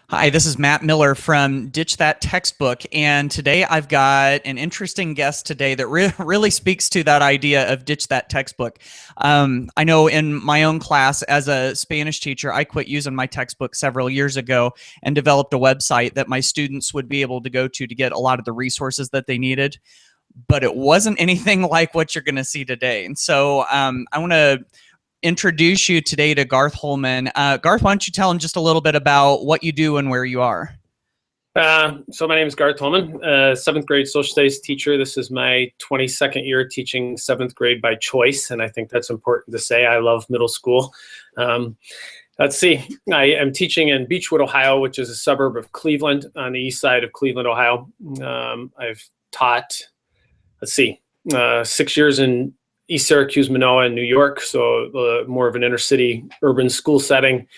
Hi, this is Matt Miller from Ditch That Textbook, and today I've got an interesting guest today that really speaks to that idea of ditch that textbook. I know in my own class as a Spanish teacher, I quit using my textbook several years ago and developed a website that my students would be able to go to get a lot of the resources that they needed, but it wasn't anything like what you're going to see today. And so I want to introduce you today to Garth Holman. Garth, why don't you tell him just a little bit about what you do and where you are? So my name is Garth Holman, seventh grade social studies teacher. This is my 22nd year teaching seventh grade by choice, and I think that's important to say. I love middle school. Let's see, I am teaching in Beechwood, Ohio, which is a suburb of Cleveland on the east side of Cleveland, Ohio. I've taught, 6 years in East Syracuse, Manoa, in New York, so more of an inner city urban school setting.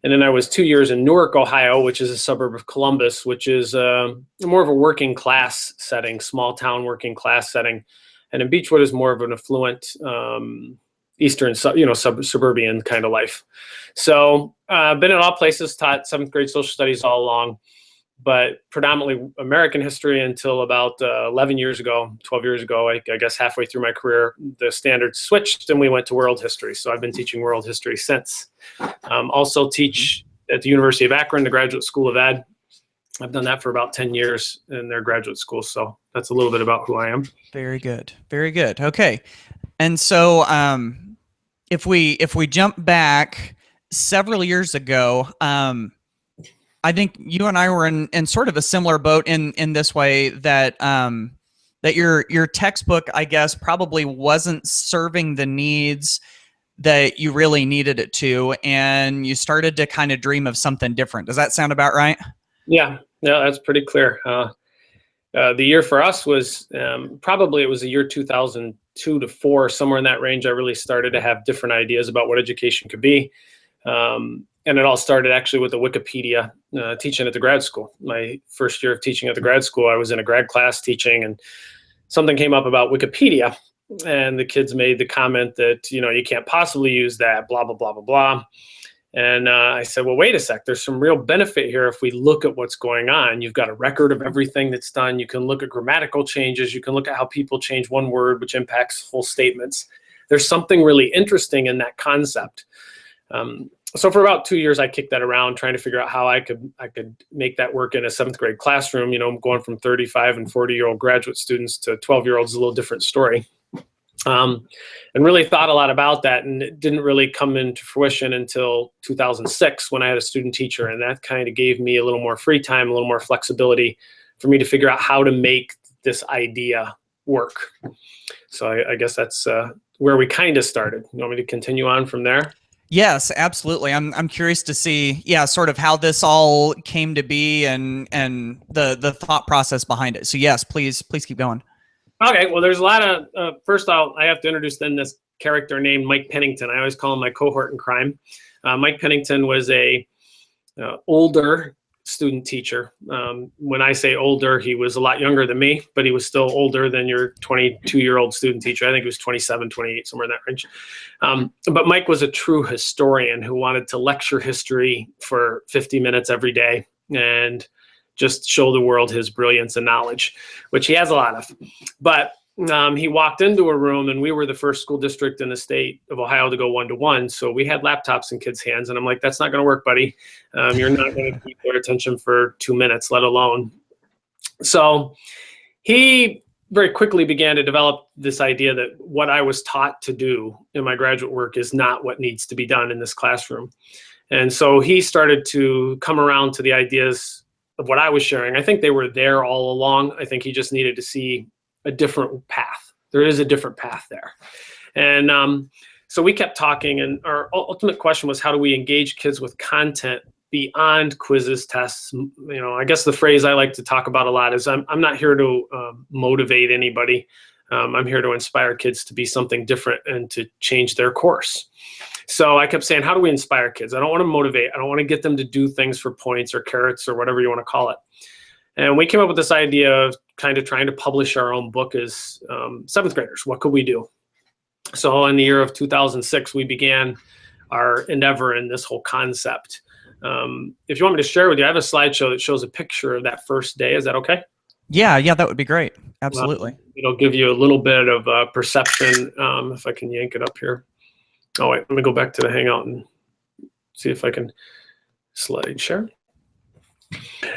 And then I was 2 years in Newark, Ohio, which is a suburb of Columbus, which is more of a working class setting, small town working class setting. And in Beechwood is more of an affluent eastern, suburban kind of life. So I've been in all places, taught seventh grade social studies all along, but predominantly American history until about 11 years ago, 12 years ago, I guess halfway through my career, the standards switched and we went to world history. So I've been teaching world history since. Also teach at the University of Akron, the Graduate School of Ed. I've done that for about 10 years in their graduate school. So that's a little bit about who I am. Very good. Very good. Okay. And so if we jump back several years ago, I think you and I were in sort of a similar boat in this way that that your textbook, I guess, probably wasn't serving the needs that you really needed it to, and you started to kind of dream of something different. Does that sound about right? Yeah, that's pretty clear. The year for us was probably it was the year 2002 to 4, somewhere in that range. I really started to have different ideas about what education could be. And it all started actually with the Wikipedia, teaching at the grad school. My first year of teaching at the grad school, I was in a grad class teaching, and something came up about Wikipedia. And the kids made the comment that, you can't possibly use that, blah, blah, blah, blah, blah. And I said, well, wait a sec. There's some real benefit here if we look at what's going on. You've got a record of everything that's done. You can look at grammatical changes. You can look at how people change one word, which impacts whole statements. There's something really interesting in that concept. So for about 2 years, I kicked that around, trying to figure out how I could make that work in a seventh grade classroom. Going from 35 and 40-year-old graduate students to 12-year-olds is a little different story. And really thought a lot about that, and it didn't really come into fruition until 2006 when I had a student teacher, and that kind of gave me a little more free time, a little more flexibility for me to figure out how to make this idea work. So I guess that's where we kind of started. You want me to continue on from there? Yes, absolutely. I'm curious to see, sort of how this all came to be and the thought process behind it. So yes, please keep going. Okay, well, there's a lot of, first I have to introduce then this character named Mike Pennington. I always call him my cohort in crime. Mike Pennington was a older student teacher. When I say older, he was a lot younger than me, but he was still older than your 22-year-old student teacher. I think he was 27, 28, somewhere in that range. But Mike was a true historian who wanted to lecture history for 50 minutes every day and just show the world his brilliance and knowledge, which he has a lot of. But he walked into a room, and we were the first school district in the state of Ohio to go 1-to-1. So we had laptops in kids' hands, and I'm like, that's not going to work, buddy. You're not going to keep their attention for 2 minutes, let alone. So he very quickly began to develop this idea that what I was taught to do in my graduate work is not what needs to be done in this classroom. And so he started to come around to the ideas of what I was sharing. I think they were there all along. I think he just needed to see a different path. There is a different path there. And so we kept talking, and our ultimate question was, how do we engage kids with content beyond quizzes, tests? I guess the phrase I like to talk about a lot is I'm not here to motivate anybody. I'm here to inspire kids to be something different and to change their course. So I kept saying, how do we inspire kids? I don't want to motivate. I don't want to get them to do things for points or carrots or whatever you want to call it. And we came up with this idea of kind of trying to publish our own book as seventh graders. What could we do? So in the year of 2006, we began our endeavor in this whole concept. If you want me to share with you, I have a slideshow that shows a picture of that first day. Is that okay? Yeah, that would be great. Absolutely. It'll give you a little bit of perception. If I can yank it up here. Oh, wait, let me go back to the Hangout and see if I can slide share.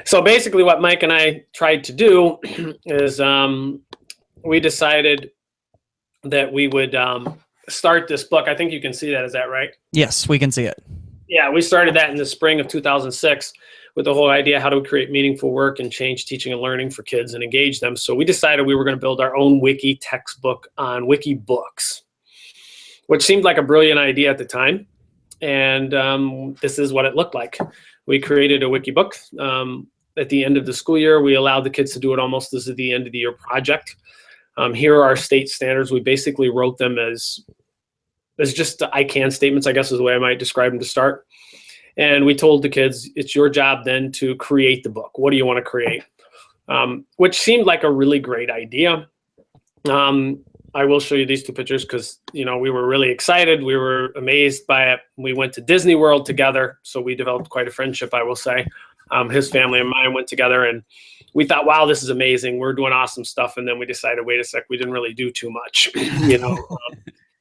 So basically what Mike and I tried to do is we decided that we would start this book. I think you can see that. Is that right? Yes, we can see it. Yeah, we started that in the spring of 2006 with the whole idea, how do we create meaningful work and change teaching and learning for kids and engage them? So we decided we were going to build our own wiki textbook on Wikibooks, which seemed like a brilliant idea at the time. And this is what it looked like. We created a wiki book. At the end of the school year, we allowed the kids to do it almost as the end of the year project. Here are our state standards. We basically wrote them as just I can statements, I guess is the way I might describe them to start. And we told the kids, it's your job then to create the book. What do you want to create? Which seemed like a really great idea. I will show you these two pictures because, we were really excited. We were amazed by it. We went to Disney World together. So we developed quite a friendship, I will say. His family and mine went together and we thought, wow, this is amazing. We're doing awesome stuff. And then we decided, wait a sec, we didn't really do too much,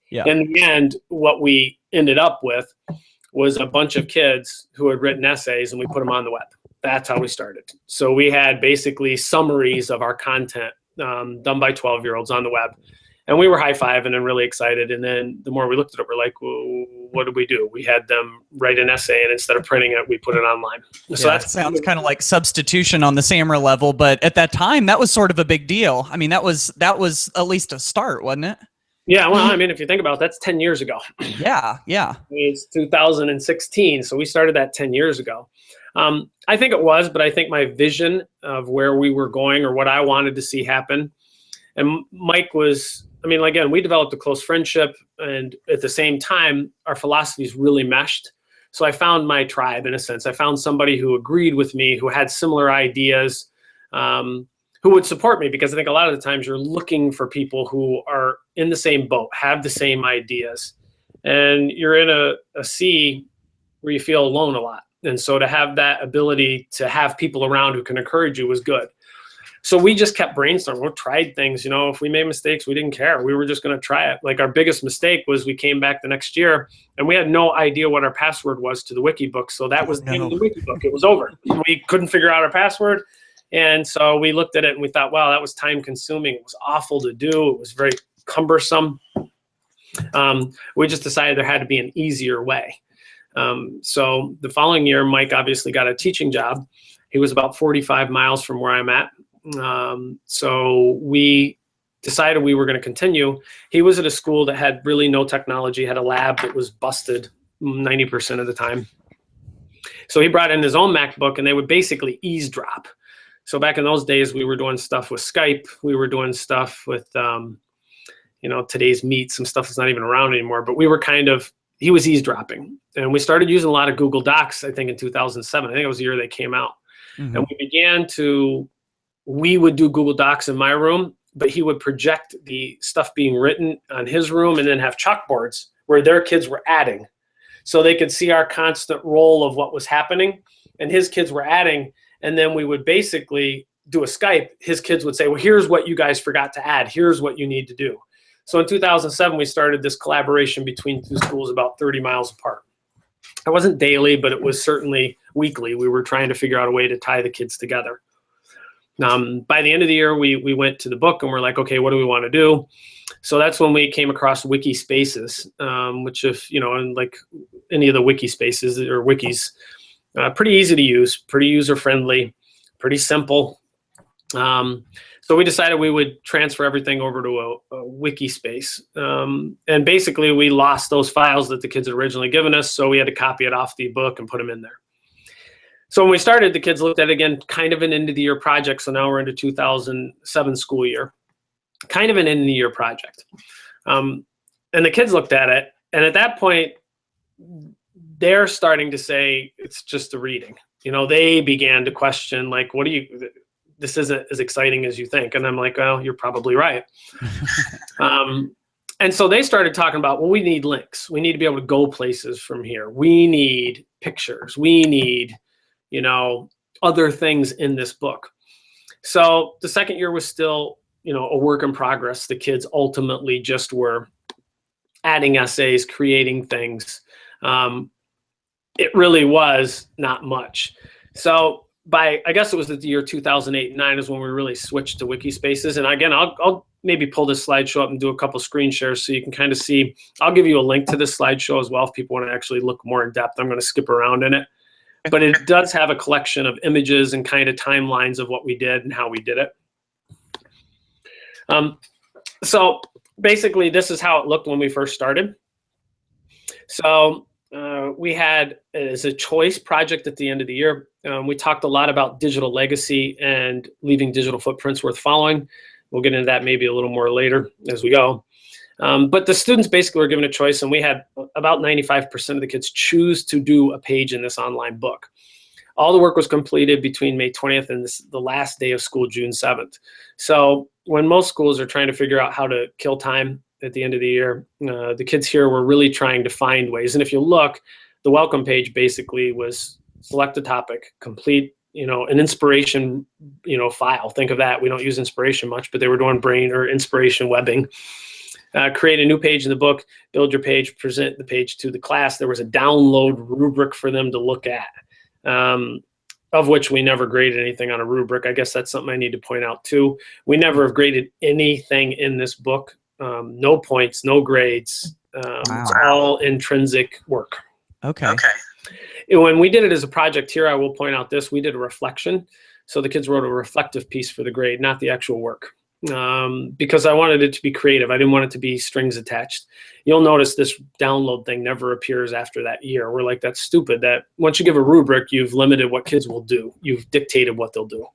Yeah. In the end, what we ended up with was a bunch of kids who had written essays and we put them on the web. That's how we started. So we had basically summaries of our content done by 12-year-olds on the web. And we were high-fiving and really excited. And then the more we looked at it, we're like, well, what did we do? We had them write an essay, and instead of printing it, we put it online. So that sounds kind of like substitution on the SAMR level. But at that time, that was sort of a big deal. I mean, that was at least a start, wasn't it? Yeah, well, I mean, if you think about it, that's 10 years ago. Yeah. It's 2016, so we started that 10 years ago. I think it was, but I think my vision of where we were going or what I wanted to see happen, and Mike was, again, we developed a close friendship, and at the same time, our philosophies really meshed. So I found my tribe, in a sense. I found somebody who agreed with me, who had similar ideas, who would support me, because I think a lot of the times you're looking for people who are in the same boat, have the same ideas, and you're in a sea where you feel alone a lot. And so to have that ability to have people around who can encourage you was good. So we just kept brainstorming. We tried things, if we made mistakes, we didn't care. We were just going to try it. Like our biggest mistake was we came back the next year and we had no idea what our password was to the wiki book. So that was the end of the wiki book. It was over. We couldn't figure out our password. And so we looked at it and we thought, wow, that was time consuming. It was awful to do. It was very cumbersome. We just decided there had to be an easier way. So the following year, Mike obviously got a teaching job. He was about 45 miles from where I'm at. So we decided we were going to continue. He was at a school that had really no technology, had a lab that was busted 90% of the time. So he brought in his own MacBook and they would basically eavesdrop. So back in those days, we were doing stuff with Skype. We were doing stuff with, today's Meet, some stuff that's not even around anymore. But we were he was eavesdropping. And we started using a lot of Google Docs, I think in 2007. I think it was the year they came out. Mm-hmm. And we would do Google Docs in my room, but he would project the stuff being written on his room and then have chalkboards where their kids were adding. So they could see our constant roll of what was happening. And his kids were adding. And then we would basically do a Skype. His kids would say, well, here's what you guys forgot to add. Here's what you need to do. So in 2007, we started this collaboration between two schools about 30 miles apart. It wasn't daily, but it was certainly weekly. We were trying to figure out a way to tie the kids together. By the end of the year, we went to the book and we're like, okay, what do we want to do? So that's when we came across Wikispaces, which like any of the Wikispaces or wikis, pretty easy to use, pretty user-friendly, pretty simple. So we decided we would transfer everything over to a Wikispace. And basically, we lost those files that the kids had originally given us, so we had to copy it off the book and put them in there. So when we started, the kids looked at it again, kind of an end-of-the-year project. So now we're into 2007 school year, kind of an end-of-the-year project. And the kids looked at it, and at that point, they're starting to say, it's just the reading. They began to question, like, this isn't as exciting as you think. And I'm like, well, you're probably right. And so they started talking about, well, we need links. We need to be able to go places from here. We need pictures. We need, you know, other things in this book. So the second year was still, you know, a work in progress. The kids ultimately just were adding essays, creating things. It really was not much. So by, I guess it was the year 2008-9 is when we really switched to Wikispaces. And again, I'll maybe pull this slideshow up and do a couple screen shares so you can kind of see. I'll give you a link to this slideshow as well if people want to actually look more in depth. I'm going to skip around in it. But it does have a collection of images and kind of timelines of what we did and how we did it. So basically, this is how it looked when we first started. So we had as a choice project at the end of the year. We talked a lot about digital legacy and leaving digital footprints worth following. We'll get into that maybe a little more later as we go. But the students basically were given a choice, and we had about 95% of the kids choose to do a page in this online book. All the work was completed between May 20th and the last day of school, June 7th. So when most schools are trying to figure out how to kill time at the end of the year, the kids here were really trying to find ways. And if you look, the welcome page basically was select a topic, complete, you know, an inspiration, you know, file. Think of that. We don't use inspiration much, but they were doing brain or inspiration webbing. Create a new page in the book, build your page, present the page to the class. There was a download rubric for them to look at, of which we never graded anything on a rubric. I guess that's something I need to point out too. We never have graded anything in this book. No points, no grades. Wow. It's all intrinsic work. Okay. When we did it as a project here, I will point out this, we did a reflection. So the kids wrote a reflective piece for the grade, not the actual work. Because I wanted it to be creative. I didn't want it to be strings attached. You'll notice this download thing never appears after that year. We're like, that's stupid. That once you give a rubric, you've limited what kids will do. You've dictated what they'll do.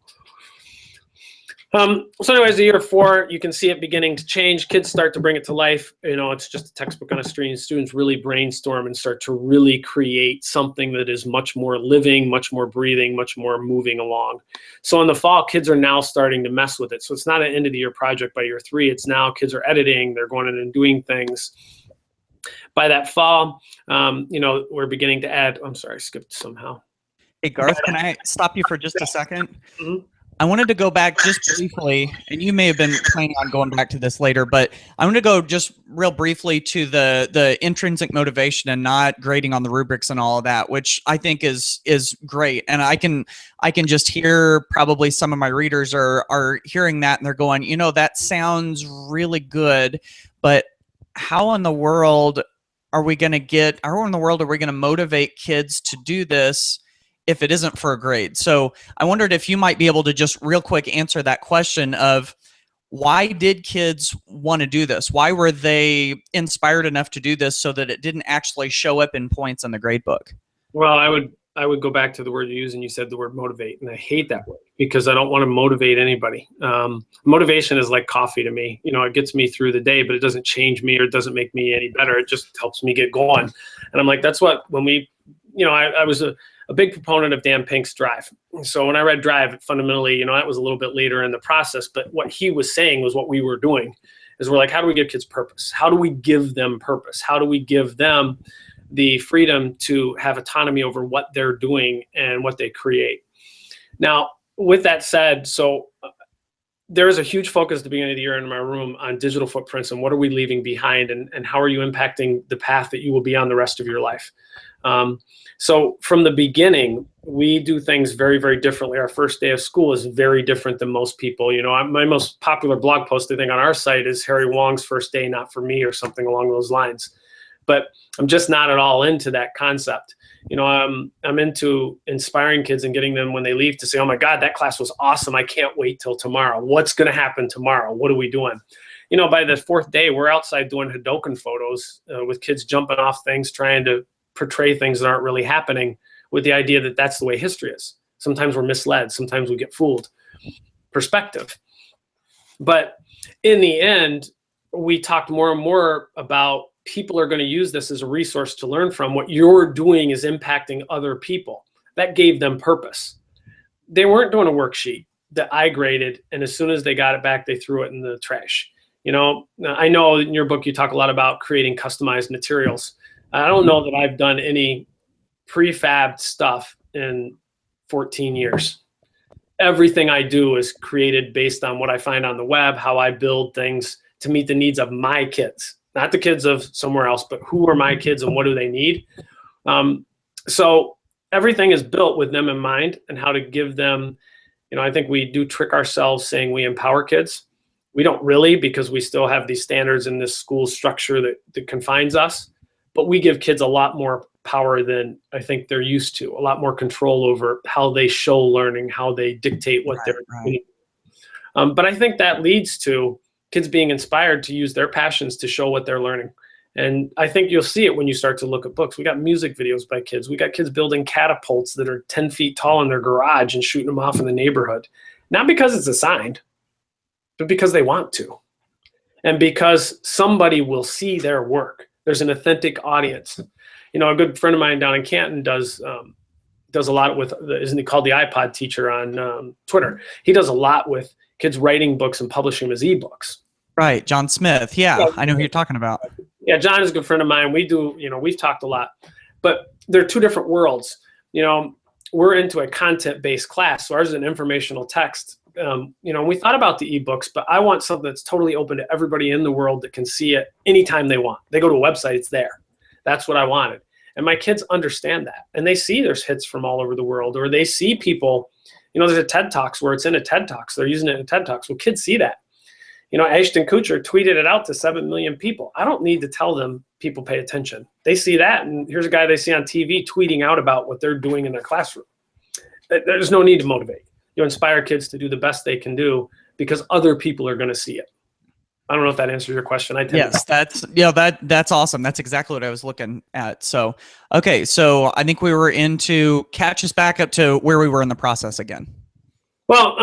So anyways, the year 4, you can see it beginning to change. Kids start to bring it to life. You know, it's just a textbook on a screen. Students really brainstorm and start to really create something that is much more living, much more breathing, much more moving along. So in the fall, kids are now starting to mess with it. So it's not an end of the year project by year 3. It's now kids are editing. They're going in and doing things. By that fall, you know, we're beginning to add, I'm sorry, I skipped somehow. Hey, Garth, can I stop you for just a second? Mm-hmm. I wanted to go back just briefly, and you may have been planning on going back to this later, but I want to go just real briefly to the intrinsic motivation and not grading on the rubrics and all of that, which I think is great. And I can just hear probably some of my readers are hearing that and they're going, you know, that sounds really good, but how in the world are we going to motivate kids to do this if it isn't for a grade? So I wondered if you might be able to just real quick answer that question of why did kids want to do this? Why were they inspired enough to do this so that it didn't actually show up in points in the grade book? Well, I would go back to the word you used, and you said the word motivate, and I hate that word because I don't want to motivate anybody. Motivation is like coffee to me. You know, it gets me through the day, but it doesn't change me or it doesn't make me any better. It just helps me get going. And I'm like, that's what, when we, you know, I was a big proponent of Dan Pink's Drive. So when I read Drive, fundamentally, you know, that was a little bit later in the process, but what he was saying was what we were doing is we're like, how do we give kids purpose? How do we give them purpose? How do we give them the freedom to have autonomy over what they're doing and what they create? Now, with that said, so there is a huge focus at the beginning of the year in my room on digital footprints and what are we leaving behind and how are you impacting the path that you will be on the rest of your life. So from the beginning, we do things very, very differently. Our first day of school is very different than most people. You know, my most popular blog post, I think, on our site is Harry Wong's first day, not for me, or something along those lines. But I'm just not at all into that concept. You know, I'm into inspiring kids and getting them when they leave to say, oh my God, that class was awesome. I can't wait till tomorrow. What's going to happen tomorrow? What are we doing? You know, by the 4th day, we're outside doing Hadoken photos with kids jumping off things, trying to portray things that aren't really happening with the idea that that's the way history is. Sometimes we're misled. Sometimes we get fooled. Perspective. But in the end, we talked more and more about people are going to use this as a resource to learn from. What you're doing is impacting other people. That gave them purpose. They weren't doing a worksheet that I graded, and as soon as they got it back, they threw it in the trash. You know, I know in your book you talk a lot about creating customized materials. I don't know that I've done any prefabbed stuff in 14 years. Everything I do is created based on what I find on the web, how I build things to meet the needs of my kids, not the kids of somewhere else, but who are my kids and what do they need? So everything is built with them in mind and how to give them, I think we do trick ourselves saying we empower kids. We don't really, because we still have these standards in this school structure that confines us, but we give kids a lot more power than I think they're used to, a lot more control over how they show learning, how they dictate what they're doing. But I think that leads to kids being inspired to use their passions to show what they're learning. And I think you'll see it when you start to look at books. We got music videos by kids. We got kids building catapults that are 10 feet tall in their garage and shooting them off in the neighborhood. Not because it's assigned, but because they want to. And because somebody will see their work. There's an authentic audience. A good friend of mine down in Canton does a lot with, isn't he called the iPod teacher on Twitter? He does a lot with kids writing books and publishing them as ebooks. Right, John Smith. Yeah, I know who you're talking about. Yeah, John is a good friend of mine. We do, we've talked a lot, but they're two different worlds. We're into a content-based class, so ours is an informational text. We thought about the ebooks, but I want something that's totally open to everybody in the world that can see it anytime they want. They go to a website, it's there. That's what I wanted. And my kids understand that. And they see there's hits from all over the world, or they see people, there's a TED Talks where it's in a TED Talks. They're using it in TED Talks. Well, kids see that. Ashton Kutcher tweeted it out to 7 million people. I don't need to tell them people pay attention. They see that, and here's a guy they see on TV tweeting out about what they're doing in their classroom. There's no need to motivate. You inspire kids to do the best they can do because other people are going to see it. I don't know if that answers your question. Yes, that's awesome. That's exactly what I was looking at. So, okay, so I think we were into catch us back up to where we were in the process again. Well,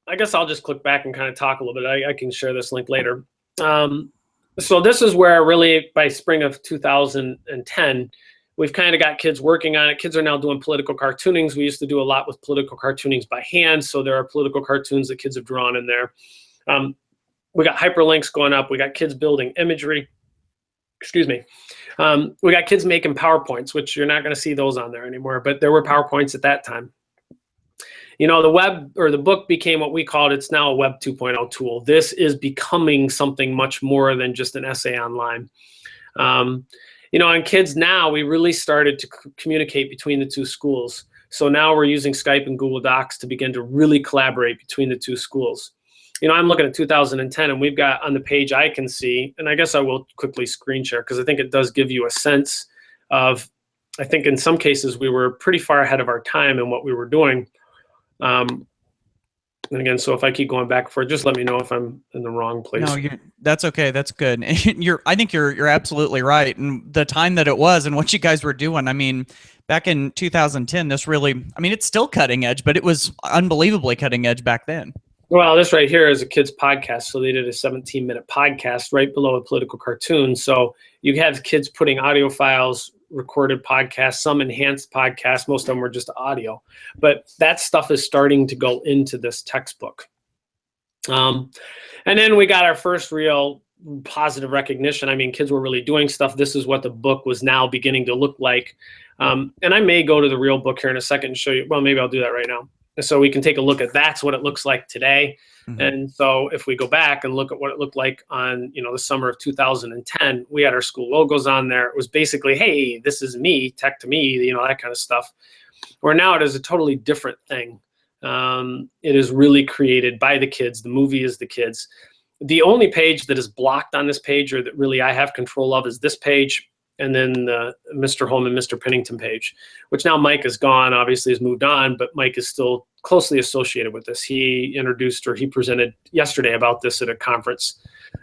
I guess I'll just click back and kind of talk a little bit. I can share this link later. So this is where really by spring of 2010, we've kind of got kids working on it. Kids are now doing political cartoonings. We used to do a lot with political cartoonings by hand. So there are political cartoons that kids have drawn in there. We got hyperlinks going up. We got kids building imagery. Excuse me. We got kids making PowerPoints, which you're not going to see those on there anymore, but there were PowerPoints at that time. The web or the book became what we called, it's now a Web 2.0 tool. This is becoming something much more than just an essay online. And kids now, we really started to communicate between the two schools. So now we're using Skype and Google Docs to begin to really collaborate between the two schools. I'm looking at 2010, and we've got on the page I can see, and I guess I will quickly screen share because I think it does give you a sense of, I think in some cases we were pretty far ahead of our time in what we were doing. And again, so if I keep going back and forth, just let me know if I'm in the wrong place. No, that's okay. That's good. I think you're absolutely right. And the time that it was and what you guys were doing, I mean, back in 2010, this really, it's still cutting edge, but it was unbelievably cutting edge back then. Well, this right here is a kid's podcast. So they did a 17-minute podcast right below a political cartoon. So you have kids putting audio files, recorded podcasts, some enhanced podcasts. Most of them were just audio. But that stuff is starting to go into this textbook. And then we got our first real positive recognition. Kids were really doing stuff. This is what the book was now beginning to look like. And I may go to the real book here in a second and show you. Well, maybe I'll do that right now. So we can take a look at that's what it looks like today. Mm-hmm. And so if we go back and look at what it looked like on, the summer of 2010, we had our school logos on there. It was basically, hey, this is me, tech to me, that kind of stuff. Where now it is a totally different thing. It is really created by the kids. The movie is the kids. The only page that is blocked on this page, or that really I have control of, is this page. And then the Mr. Holman, Mr. Pennington page, which now Mike is gone, obviously has moved on, but Mike is still closely associated with this. He introduced, or he presented yesterday about this at a conference.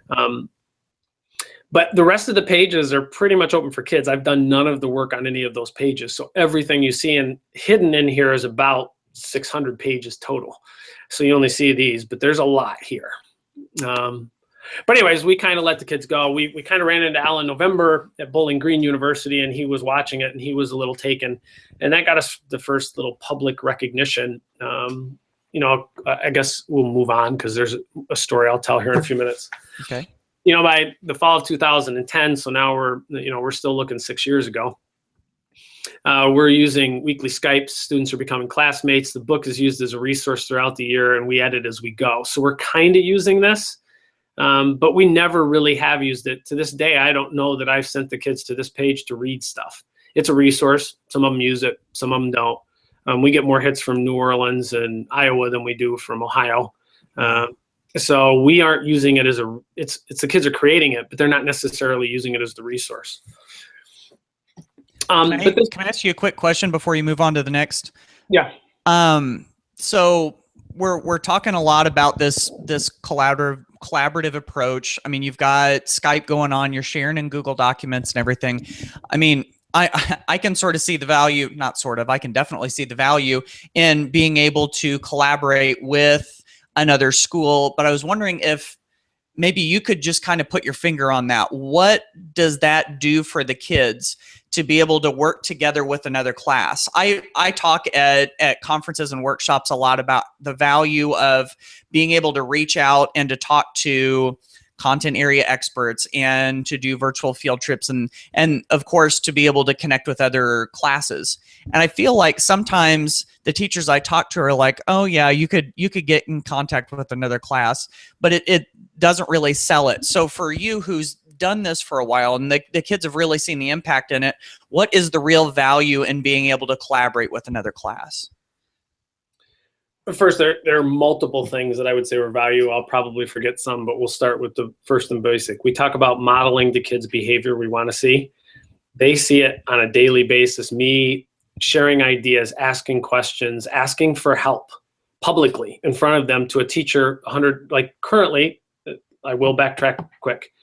But the rest of the pages are pretty much open for kids. I've done none of the work on any of those pages. So everything you see and hidden in here is about 600 pages total. So you only see these, but there's a lot here. But anyways, we kind of let the kids go. We kind of ran into Al in November at Bowling Green University, and he was watching it, and he was a little taken. And that got us the first little public recognition. I guess we'll move on because there's a story I'll tell here in a few minutes. Okay. By the fall of 2010, so now we're still looking 6 years ago. We're using weekly Skypes. Students are becoming classmates. The book is used as a resource throughout the year, and we edit as we go. So we're kind of using this, but we never really have used it. To this day, I don't know that I've sent the kids to this page to read stuff. It's a resource. Some of them use it. Some of them don't. We get more hits from New Orleans and Iowa than we do from Ohio. So we aren't using it as it's the kids are creating it, but they're not necessarily using it as the resource. Can I ask you a quick question before you move on to the next? Yeah. So we're talking a lot about this collaborative approach. I mean, you've got Skype going on, you're sharing in Google Documents and everything. I mean, I can sort of see the value, not sort of, I can definitely see the value in being able to collaborate with another school, but I was wondering if maybe you could just kind of put your finger on that. What does that do for the kids to be able to work together with another class? I talk at conferences and workshops a lot about the value of being able to reach out and to talk to content area experts and to do virtual field trips and of course to be able to connect with other classes. And I feel like sometimes the teachers I talk to are like, oh yeah, you could get in contact with another class, but it doesn't really sell it. So for you who's done this for a while and the kids have really seen the impact in it, what is the real value in being able to collaborate with another class? First, there are multiple things that I would say are value. I'll probably forget some, but we'll start with the first and basic. We talk about modeling the kids' behavior we want to see. They see it on a daily basis. Me sharing ideas, asking questions, asking for help publicly in front of them to a teacher, like currently, I will backtrack quick.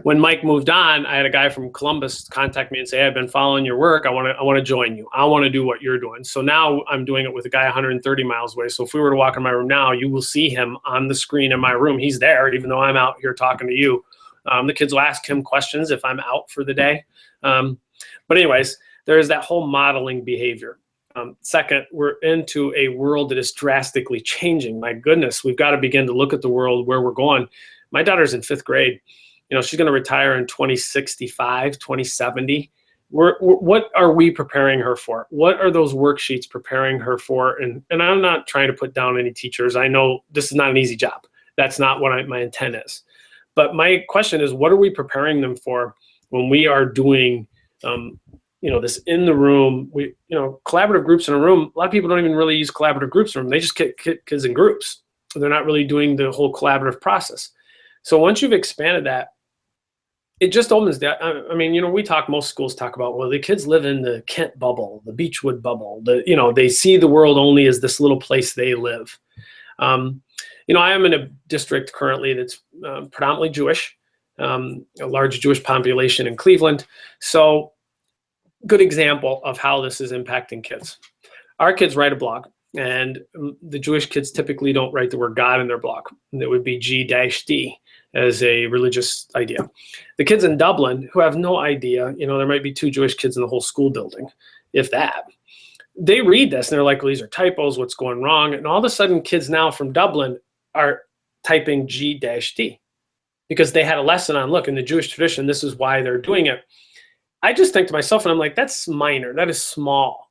When Mike moved on, I had a guy from Columbus contact me and say, hey, I've been following your work. I want to join you. I want to do what you're doing. So now I'm doing it with a guy 130 miles away. So if we were to walk in my room now, you will see him on the screen in my room. He's there, even though I'm out here talking to you. The kids will ask him questions if I'm out for the day. But anyways, there is that whole modeling behavior. Second, we're into a world that is drastically changing. My goodness, we've got to begin to look at the world where we're going. My daughter's in 5th grade. You know, she's going to retire in 2065, 2070. What are we preparing her for? What are those worksheets preparing her for? And I'm not trying to put down any teachers. I know this is not an easy job. That's not what my intent is. But my question is, what are we preparing them for when we are doing, this in the room? Collaborative groups in a room. A lot of people don't even really use collaborative groups in a room. They just get kids in groups. They're not really doing the whole collaborative process. So once you've expanded that, it just opens that. I mean, most schools talk about, well, the kids live in the Kent bubble, the Beechwood bubble. They see the world only as this little place they live. I am in a district currently that's predominantly Jewish, a large Jewish population in Cleveland. So good example of how this is impacting kids. Our kids write a blog, and the Jewish kids typically don't write the word God in their blog. It would be G-D as a religious idea. The kids in Dublin who have no idea, there might be 2 Jewish kids in the whole school building, if that. They read this and they're like, well, these are typos, what's going wrong? And all of a sudden kids now from Dublin are typing G-D because they had a lesson on, look, in the Jewish tradition, this is why they're doing it. I just think to myself, and I'm like, that's minor, that is small.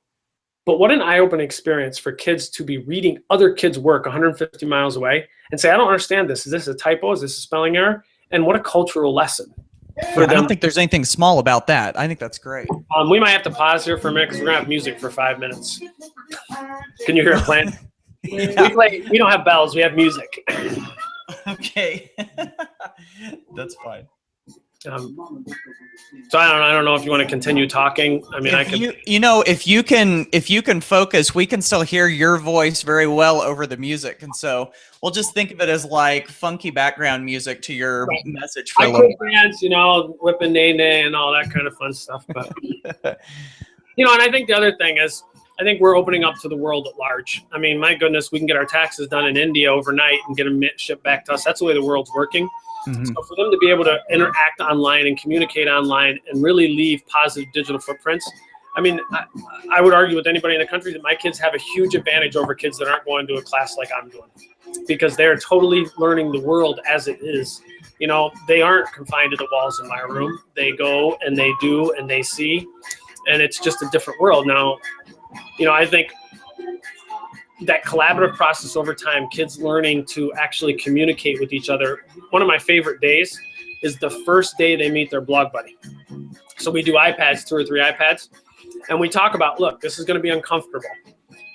But what an eye-opening experience for kids to be reading other kids' work 150 miles away and say, I don't understand this. Is this a typo? Is this a spelling error? And what a cultural lesson. I don't think there's anything small about that. I think that's great. We might have to pause here for a minute because we're going to have music for 5 minutes. Can you hear it playing? Yeah. We don't have bells. We have music. Okay. That's fine. So I don't know if you want to continue talking. I mean, if you can focus, we can still hear your voice very well over the music, and so we'll just think of it as like funky background music to your message. For I could dance, whipping nay and all that kind of fun stuff. But and I think the other thing is, I think we're opening up to the world at large. I mean, my goodness, we can get our taxes done in India overnight and get them shipped back to us. That's the way the world's working. Mm-hmm. So for them to be able to interact online and communicate online and really leave positive digital footprints, I mean, I would argue with anybody in the country that my kids have a huge advantage over kids that aren't going to a class like I'm doing, because they're totally learning the world as it is. They aren't confined to the walls in my room. They go and they do and they see. and it's just a different world. Now, I think that collaborative process over time, kids learning to actually communicate with each other. One of my favorite days is the first day they meet their blog buddy. So we do iPads, 2 or 3 iPads, and we talk about, look, this is going to be uncomfortable.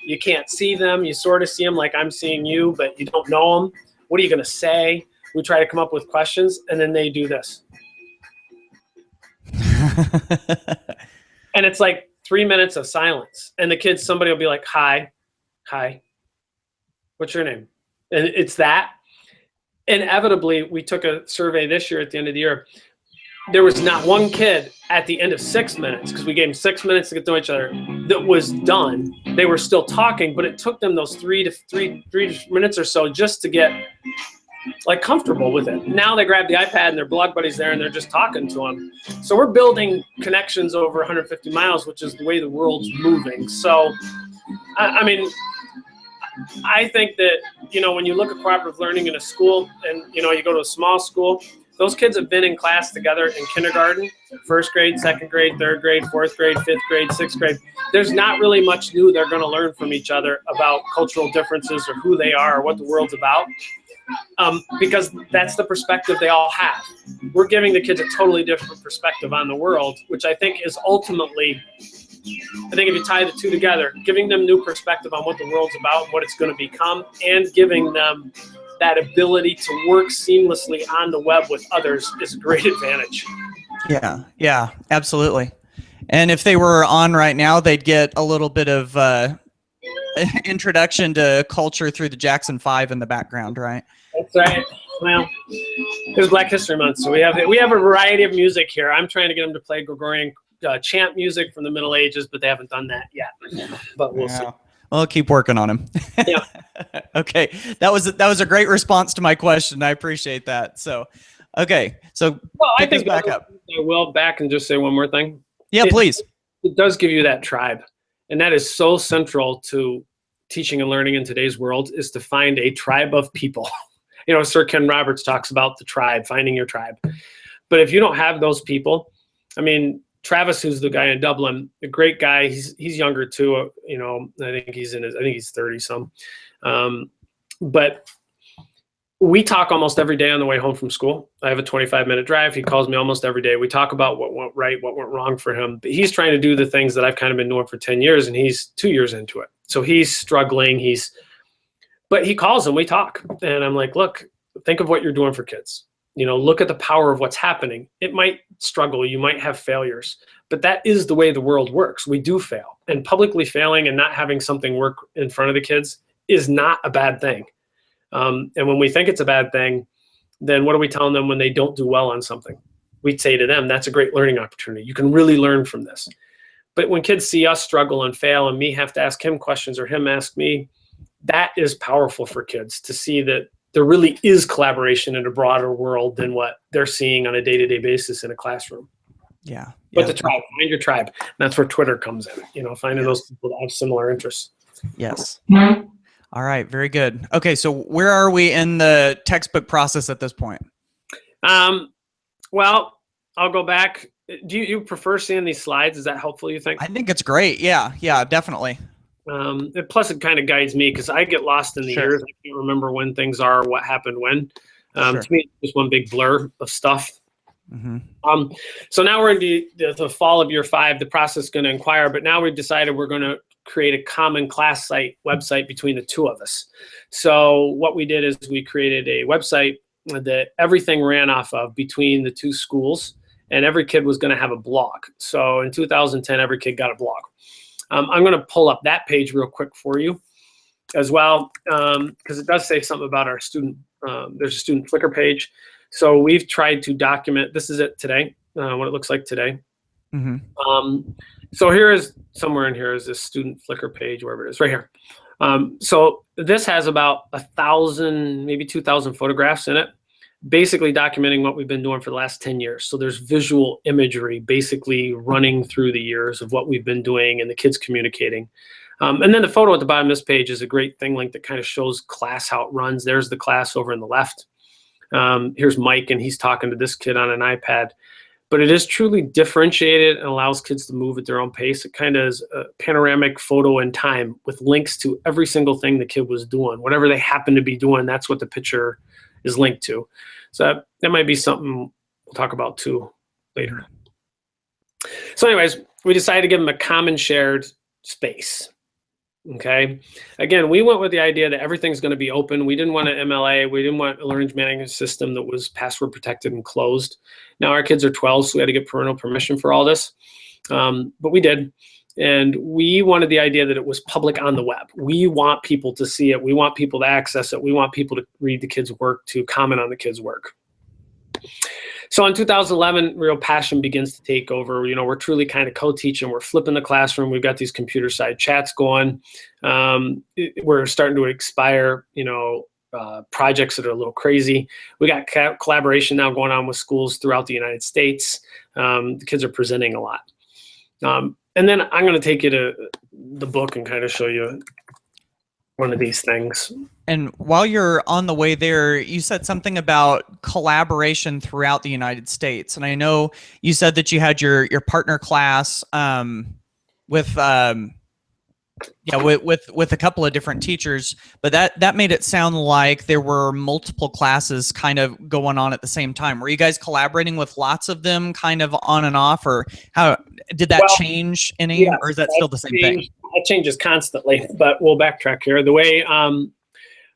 You can't see them. You sort of see them like I'm seeing you, but you don't know them. What are you going to say? We try to come up with questions, and then they do this. And it's like 3 minutes of silence. And the kids, somebody will be like, hi, what's your name? And it's that. Inevitably, we took a survey this year at the end of the year. There was not one kid at the end of 6 minutes, because we gave them 6 minutes to get to know each other, that was done. They were still talking, but it took them those three minutes or so just to get like comfortable with it. Now they grab the iPad and their blog buddy's there and they're just talking to them. So we're building connections over 150 miles, which is the way the world's moving. So, I mean, I think that, when you look at cooperative learning in a school and, you go to a small school, those kids have been in class together in kindergarten, 1st grade, 2nd grade, 3rd grade, 4th grade, 5th grade, 6th grade. There's not really much new they're going to learn from each other about cultural differences or who they are or what the world's about, because that's the perspective they all have. We're giving the kids a totally different perspective on the world, which I think is ultimately, if you tie the two together, giving them new perspective on what the world's about, what it's going to become, and giving them that ability to work seamlessly on the web with others is a great advantage. Yeah, absolutely. And if they were on right now, they'd get a little bit of introduction to culture through the Jackson 5 in the background, right? That's right. Well, it's Black History Month, so we have a variety of music here. I'm trying to get them to play Gregorian chant music from the Middle Ages, but they haven't done that yet. But we'll see. Well, I'll keep working on him. Yeah. Okay. That was a great response to my question. I appreciate that. So, okay. So I think back up. I will back and just say one more thing. Yeah, please. It does give you that tribe. And that is so central to teaching and learning in today's world, is to find a tribe of people. Sir Ken Roberts talks about the tribe, finding your tribe. But if you don't have those people, I mean, Travis, who's the guy in Dublin, a great guy. He's younger too. I think he's 30 some. But we talk almost every day on the way home from school. I have a 25-minute drive. He calls me almost every day. We talk about what went right, what went wrong for him. But he's trying to do the things that I've kind of been doing for 10 years, and he's 2 years into it. So he's struggling. But he calls and we talk. And I'm like, look, think of what you're doing for kids. Look at the power of what's happening. It might struggle. You might have failures, but that is the way the world works. We do fail, and publicly failing and not having something work in front of the kids is not a bad thing. And when we think it's a bad thing, then what are we telling them when they don't do well on something? We'd say to them, that's a great learning opportunity. You can really learn from this. But when kids see us struggle and fail and me have to ask him questions or him ask me, that is powerful for kids to see that there really is collaboration in a broader world than what they're seeing on a day-to-day basis in a classroom. Yeah. But the tribe, find your tribe. And that's where Twitter comes in, finding those people that have similar interests. Yes. All right. Very good. Okay. So where are we in the textbook process at this point? Well, I'll go back. Do you prefer seeing these slides? Is that helpful, you think? I think it's great. Yeah. Yeah, definitely. Plus it kind of guides me because I get lost in the years. I can't remember when things are, what happened when. To me, it's just one big blur of stuff. Mm-hmm. So now we're in the fall of year 5. The process is going to inquire, but now we've decided we're going to create a common class site website between the two of us. So what we did is we created a website that everything ran off of between the two schools, and every kid was going to have a blog. So in 2010, every kid got a blog. I'm going to pull up that page real quick for you as well, because it does say something about our student. There's a student Flickr page. So we've tried to document, this is it today, what it looks like today. Mm-hmm. So here is, somewhere in here is this student Flickr page, wherever it is, right here. So this has about 1,000, maybe 2,000 photographs in it, basically documenting what we've been doing for the last 10 years. So there's visual imagery basically running through the years of what we've been doing and the kids communicating. And then the photo at the bottom of this page is a great thing link that kind of shows class how it runs. There's the class over in the left. Here's Mike, and he's talking to this kid on an iPad. but it is truly differentiated and allows kids to move at their own pace. It kind of is a panoramic photo in time with links to every single thing the kid was doing. Whatever they happen to be doing, that's what the picture is linked to. So that might be something we'll talk about too later. So anyways, we decided to give them a common shared space. Okay. Again, we went with the idea that everything's going to be open. We didn't want an MLA. We didn't want a learning management system that was password protected and closed. Now our kids are 12, so we had to get parental permission for all this. But we did. And we wanted the idea that it was public on the web. We want people to see it. We want people to access it. We want people to read the kids' work, to comment on the kids' work. So in 2011, real passion begins to take over. You know, we're truly kind of co-teaching. We're flipping the classroom. We've got these computer side chats going. We're starting to expire, you know, projects that are a little crazy. We got collaboration now going on with schools throughout the United States. The kids are presenting a lot. And then I'm going to take you to the book and kind of show you one of these things. And while you're on the way there, you said something about collaboration throughout the United States. And I know you said that you had your partner class with a couple of different teachers, but that made it sound like there were multiple classes kind of going on at the same time. Were you guys collaborating with lots of them kind of on and off, or how did that change any, or is that still the same thing? It changes constantly, but we'll backtrack here. The way,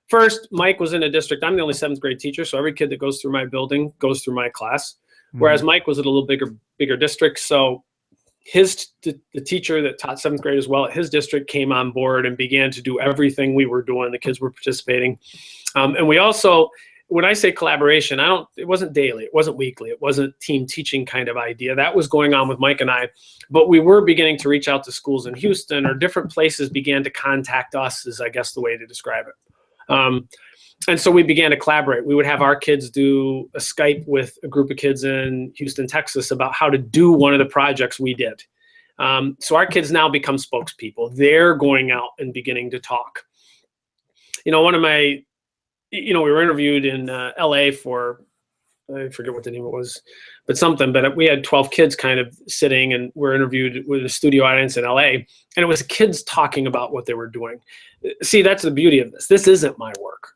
first, Mike was in a district. I'm the only 7th grade teacher, so every kid that goes through my building goes through my class. Whereas Mike was at a little bigger district, so the teacher that taught 7th grade as well at his district came on board and began to do everything we were doing. The kids were participating. And we also, when I say collaboration, it wasn't daily, it wasn't weekly, it wasn't team teaching kind of idea. That was going on with Mike and I, but we were beginning to reach out to schools in Houston, or different places began to contact us, is I guess the way to describe it. And so we began to collaborate. We would have our kids do a Skype with a group of kids in Houston, Texas, about how to do one of the projects we did. So our kids now become spokespeople. They're going out and beginning to talk. You know, we were interviewed in LA for, I forget what the name it was, but something, but we had 12 kids kind of sitting, and we're interviewed with a studio audience in LA, and it was kids talking about what they were doing. See, that's the beauty of this. This isn't my work.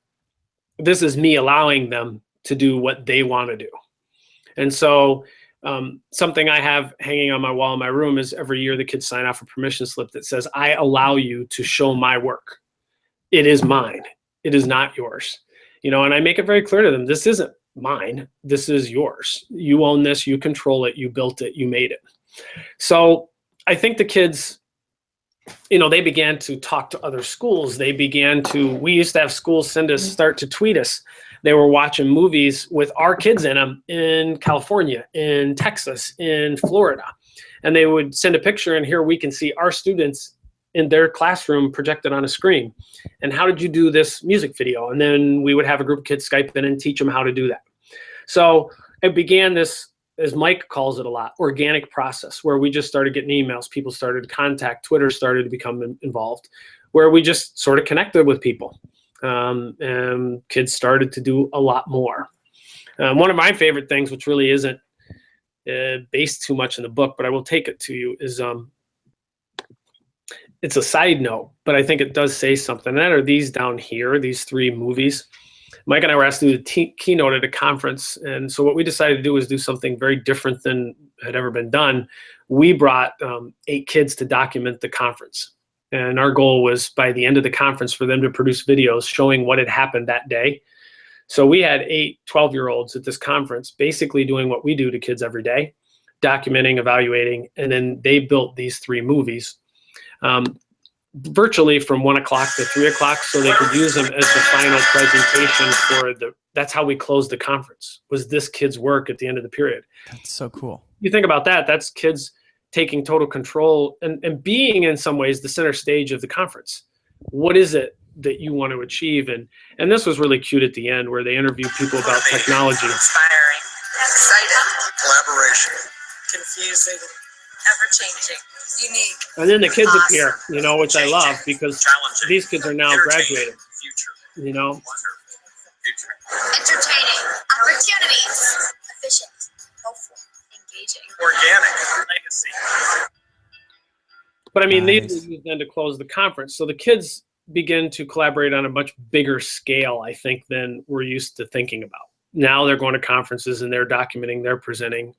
This is me allowing them to do what they want to do. And so something I have hanging on my wall in my room is every year the kids sign off a permission slip that says, I allow you to show my work. It is mine. It is not yours. You know, and I make it very clear to them, this isn't mine. This is yours. You own this. You control it. You built it. You made it. So I think the kids, you know, they began to talk to other schools. We used to have schools start to tweet us. They were watching movies with our kids in them in California, in Texas, in Florida. And they would send a picture, and here we can see our students in their classroom projected on a screen. And how did you do this music video? And then we would have a group of kids Skype in and teach them how to do that. So it began this, as Mike calls it a lot, organic process, where we just started getting emails. People started to contact. Twitter started to become involved, where we just sort of connected with people. And kids started to do a lot more. One of my favorite things, which really isn't based too much in the book, but I will take it to you, is it's a side note, but I think it does say something. And that are these down here, these 3 movies. Mike and I were asked to do the keynote at a conference. And so what we decided to do was do something very different than had ever been done. We brought 8 kids to document the conference. And our goal was by the end of the conference for them to produce videos showing what had happened that day. So we had 8 12-year-olds at this conference basically doing what we do to kids every day, documenting, evaluating, and then they built these 3 movies. Virtually from 1 o'clock to 3 o'clock, so they could use them as the final presentation that's how we closed the conference, was this kid's work at the end of the period. That's so cool. You think about that, that's kids taking total control and being in some ways the center stage of the conference. What is it that you want to achieve? And this was really cute at the end, where they interviewed people about technology. Inspiring, excited, collaboration, confusing, ever-changing, unique. And then the kids appear, you know, which I love, because these kids are now graduating, you know. Entertaining, opportunities, efficient, hopeful, engaging. changing. Organic legacy. But I mean, Nice. these were used then to close the conference. So the kids begin to collaborate on a much bigger scale, I think, than we're used to thinking about. Now they're going to conferences and they're documenting, they're presenting,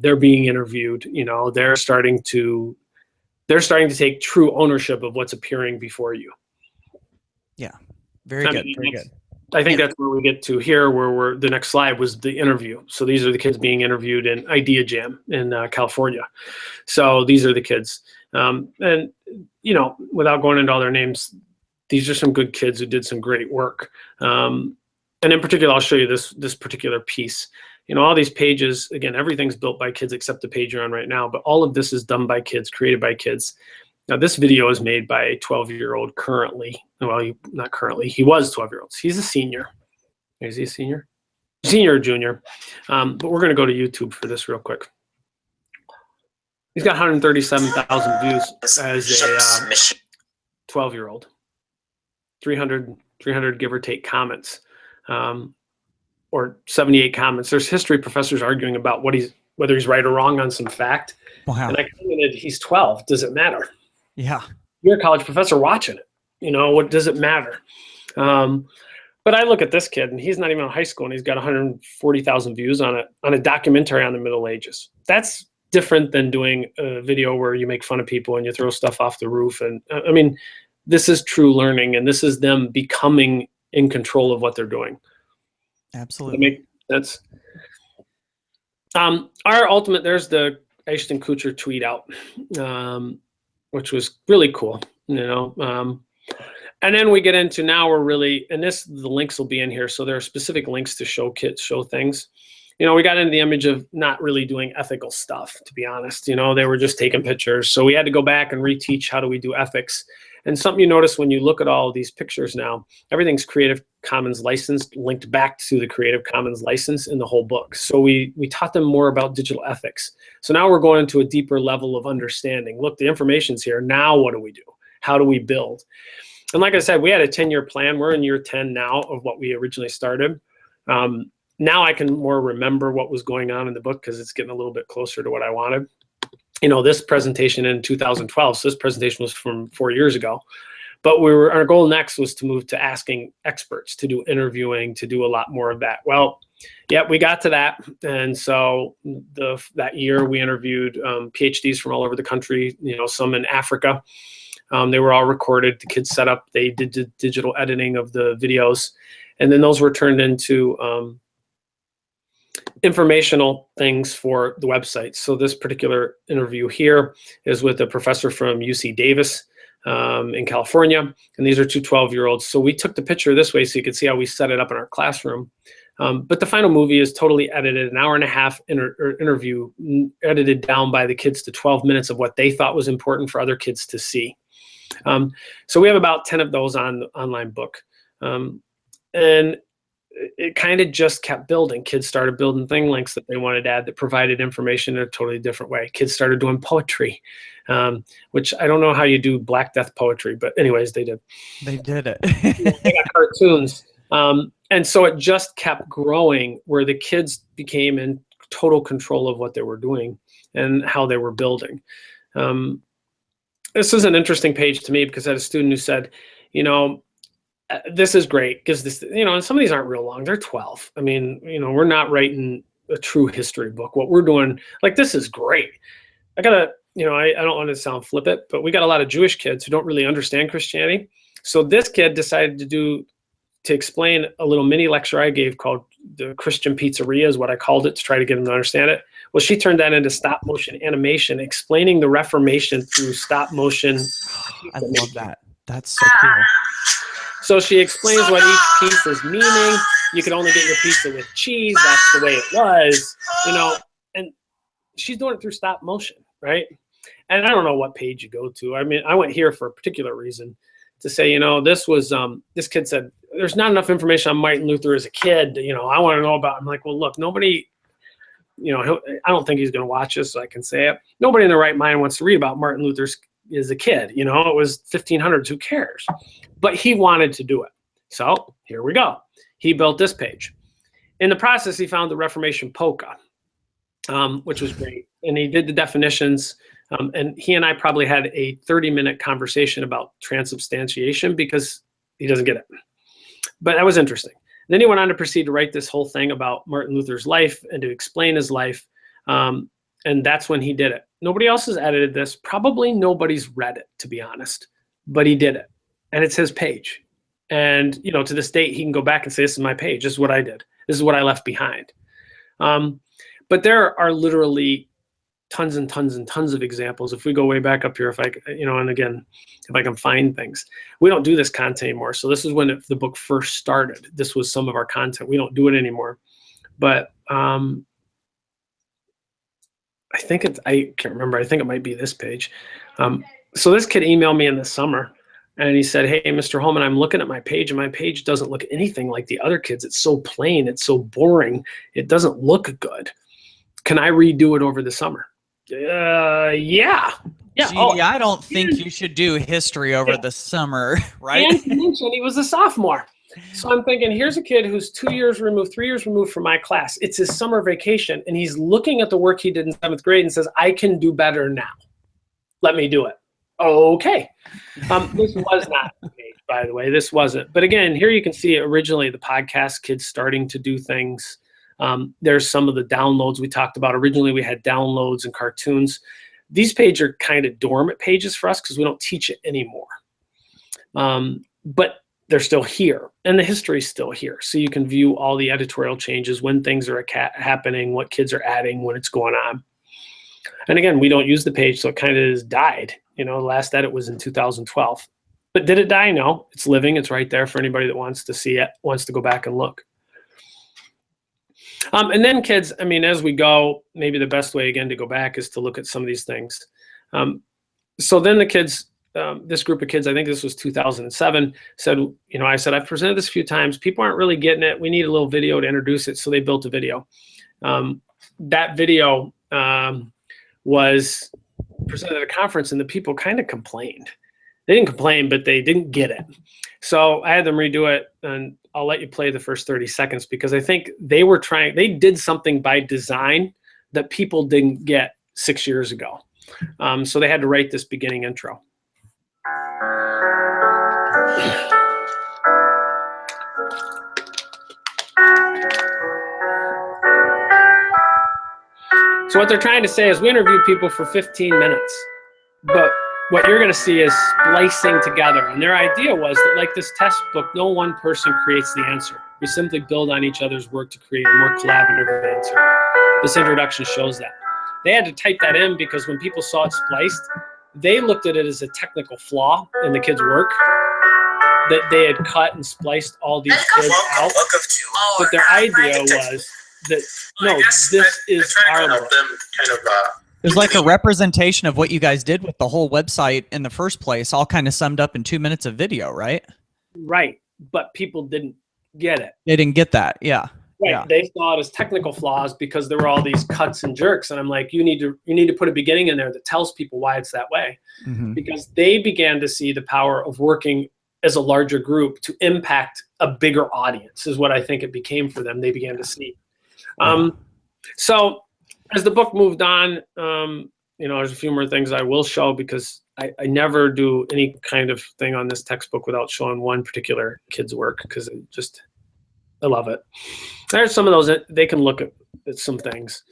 they're being interviewed. You know, they're starting to take true ownership of what's appearing before you. Yeah. Very good. Very good. I think that's where we get to here, where the next slide was the interview. So these are the kids being interviewed in Idea Jam in California. So these are the kids. And, you know, without going into all their names, these are some good kids who did some great work. And in particular, I'll show you this particular piece. You know, all these pages, again, everything's built by kids except the page you're on right now, but all of this is done by kids, created by kids. Now, this video is made by a 12-year-old currently. Well, not currently. He was 12 years old. He's a senior. Is he a senior? Senior or junior. But we're going to go to YouTube for this real quick. He's got 137,000 views as a 12-year-old. 300 give or take comments, or 78 comments. There's history professors arguing about whether he's right or wrong on some fact. Wow. And I commented, he's 12. Does it matter? Yeah. You're a college professor watching it. You know, what does it matter? But I look at this kid, and he's not even in high school, and he's got 140,000 views on a documentary on the Middle Ages. That's different than doing a video where you make fun of people and you throw stuff off the roof. And I mean, this is true learning, and this is them becoming in control of what they're doing. Absolutely. That's our ultimate. There's the Ashton Kutcher tweet out, which was really cool, you know. And then we get into now we're really, and the links will be in here. So there are specific links to show things. You know, we got into the image of not really doing ethical stuff, to be honest. You know, they were just taking pictures. So we had to go back and reteach how do we do ethics. And something you notice when you look at all of these pictures now, everything's Creative Commons licensed, linked back to the Creative Commons license in the whole book. So we taught them more about digital ethics. So now we're going into a deeper level of understanding. Look, the information's here. Now what do we do? How do we build? And like I said, we had a 10-year plan. We're in year 10 now of what we originally started. Now I can more remember what was going on in the book because it's getting a little bit closer to what I wanted. You know, this presentation in 2012, so this presentation was from 4 years ago. But our goal next was to move to asking experts, to do interviewing, to do a lot more of that. Well, yeah, we got to that. And so that year we interviewed PhDs from all over the country, you know, some in Africa. They were all recorded. The kids set up, they did the digital editing of the videos. And then those were turned into informational things for the website. So this particular interview here is with a professor from UC Davis in California. And these are two 12-year-olds. So we took the picture this way so you could see how we set it up in our classroom. But the final movie is totally edited, an hour and a half interview, edited down by the kids to 12 minutes of what they thought was important for other kids to see. So we have about 10 of those on the online book. And it kind of just kept building. Kids started building thing links that they wanted to add that provided information in a totally different way. Kids started doing poetry, which I don't know how you do Black Death poetry, but anyways, they did. They did it. They got cartoons. And so it just kept growing where the kids became in total control of what they were doing and how they were building. This is an interesting page to me because I had a student who said, you know, this is great because this, you know, and some of these aren't real long. They're 12. I mean, you know, we're not writing a true history book. What we're doing, like, this is great. I gotta, you know, I don't want to sound flippant, but we got a lot of Jewish kids who don't really understand Christianity. So this kid decided to explain a little mini lecture I gave called The Christian Pizzeria is what I called it to try to get them to understand it. Well, she turned that into stop motion animation, explaining the Reformation through stop motion. I love that. That's so cool. So she explains what each piece is meaning. You can only get your pizza with cheese. That's the way it was, you know, and she's doing it through stop motion, right? And I don't know what page you go to. I mean, I went here for a particular reason to say, you know, this was, this kid said, there's not enough information on Martin Luther as a kid. You know, I want to know about, I'm like, well, look, nobody, you know, I don't think he's going to watch this, so I can say it. Nobody in their right mind wants to read about Martin Luther as a kid. You know, it was 1500s, who cares? But he wanted to do it. So here we go. He built this page. In the process, he found the Reformation polka. which was great. And he did the definitions. And he and I probably had a 30-minute conversation about transubstantiation because he doesn't get it. But that was interesting. Then he went on to proceed to write this whole thing about Martin Luther's life and to explain his life. And that's when he did it. Nobody else has edited this. Probably nobody's read it, to be honest. But he did it. And it's his page. And, you know, to this date, he can go back and say, this is my page. This is what I did. This is what I left behind. But there are literally tons and tons and tons of examples. If we go way back up here, if I, you know, and again, if I can find things, we don't do this content anymore. So this is when the book first started. This was some of our content. We don't do it anymore. But I think it's, I can't remember. I think it might be this page. So this kid emailed me in the summer and he said, hey, Mr. Holman, I'm looking at my page and my page doesn't look anything like the other kids. It's so plain. It's so boring. It doesn't look good. Can I redo it over the summer? Yeah. Gee, I don't think you should do history over the summer, right? And he mentioned he was a sophomore. So I'm thinking, here's a kid who's 2 years removed, 3 years removed from my class. It's his summer vacation, and he's looking at the work he did in 7th grade and says, I can do better now. Let me do it. Okay. This was not the page, by the way. This wasn't. But again, here you can see originally the podcast, kids starting to do things. There's some of the downloads we talked about. Originally, we had downloads and cartoons. These pages are kind of dormant pages for us because we don't teach it anymore. But they're still here, and the history is still here. So you can view all the editorial changes, when things are happening, what kids are adding, when it's going on. And again, we don't use the page, so it kind of has died. You know, the last edit was in 2012. But did it die? No, it's living. It's right there for anybody that wants to see it, wants to go back and look. And then kids, I mean, as we go, maybe the best way, again, to go back is to look at some of these things. So then the kids, this group of kids, I think this was 2007, said, you know, I said, I've presented this a few times. People aren't really getting it. We need a little video to introduce it. So they built a video. That video was presented at a conference, and the people kind of complained. They didn't complain, but they didn't get it. So I had them redo it, and I'll let you play the first 30 seconds because I think they were trying, they did something by design that people didn't get 6 years ago. So they had to write this beginning intro. So what they're trying to say is we interviewed people for 15 minutes, but what you're going to see is splicing together. And their idea was that, like this test book, no one person creates the answer. We simply build on each other's work to create a more collaborative answer. This introduction shows that. They had to type that in because when people saw it spliced, they looked at it as a technical flaw in the kids' work, that they had cut and spliced all these kids out. But their idea was that, no, this is our book. It's like a representation of what you guys did with the whole website in the first place, all kind of summed up in 2 minutes of video, right? Right, but people didn't get it. They didn't get that, yeah. Right, yeah. They saw it as technical flaws because there were all these cuts and jerks, and I'm like, you need to put a beginning in there that tells people why it's that way, because they began to see the power of working as a larger group to impact a bigger audience, is what I think it became for them. They began to see. So as the book moved on, you know, there's a few more things I will show because I never do any kind of thing on this textbook without showing one particular kid's work because I love it. There's some of those, they can look at some things.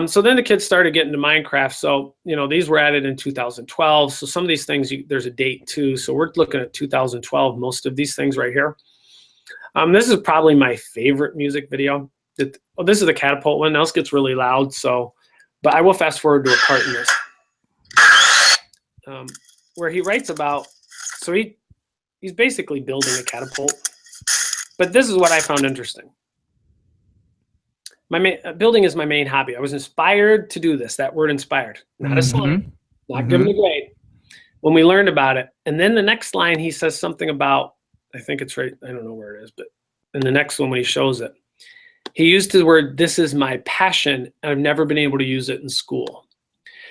So then the kids started getting to Minecraft. So, you know, these were added in 2012. So some of these things, there's a date too. So we're looking at 2012, most of these things right here. This is probably my favorite music video. This is the catapult one. Now this gets really loud. So, but I will fast forward to a part in this where he writes about, so he's basically building a catapult. But this is what I found interesting. Building is my main hobby. I was inspired to do this. That word inspired, not a sign, not given a grade. When we learned about it, and then the next line he says something about, I think it's right, I don't know where it is, but in the next one when he shows it, he used the word, this is my passion, and I've never been able to use it in school.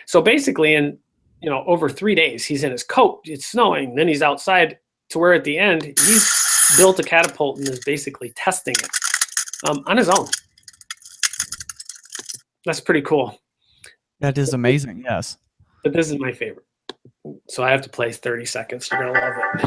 So basically in, you know, over 3 days, he's in his coat, it's snowing, then he's outside to where at the end, he's built a catapult and is basically testing it on his own. That's pretty cool. That is amazing. Yes. But this is my favorite. So I have to play 30 seconds. You're going to love it.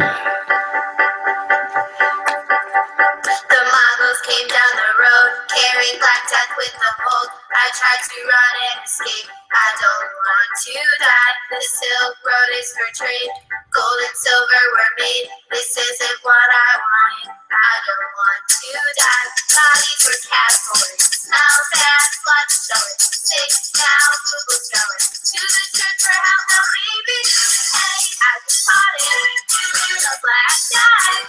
The Mongols came down the road, carrying Black Death with the bolt. I tried to run and escape. I don't want to die. The Silk Road is for trade. Gold and silver were made. This isn't what I wanted. I don't want to die. Bodies were cast away. Smell bad, blood showing. Sick now, Google's going. To the church for help now, maybe. Hey, I was spotted. The Black Death.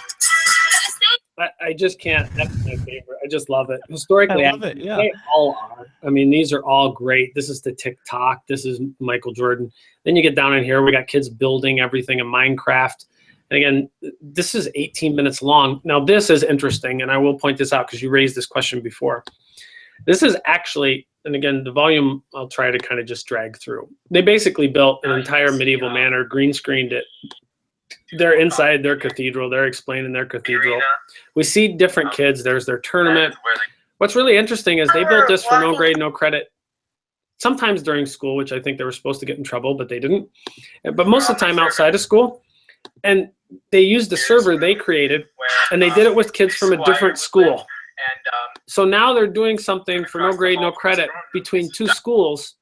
I just can't. That's my favorite. I just love it. Historically, I love it. Yeah. they all are. I mean, these are all great. This is the TikTok. This is Michael Jordan. Then you get down in here. We got kids building everything in Minecraft. And again, this is 18 minutes long. Now, this is interesting, and I will point this out because you raised this question before. This is actually, and again, the volume I'll try to kind of just drag through. They basically built an entire medieval manor, green screened it. They're inside their cathedral. They're explaining their cathedral. We see different kids. There's their tournament. What's really interesting is they built this for no grade, no credit. Sometimes during school, which I think they were supposed to get in trouble, but they didn't. But most of the time outside of school. And they used the server they created, and they did it with kids from a different school. So now they're doing something for no grade, no credit between two schools,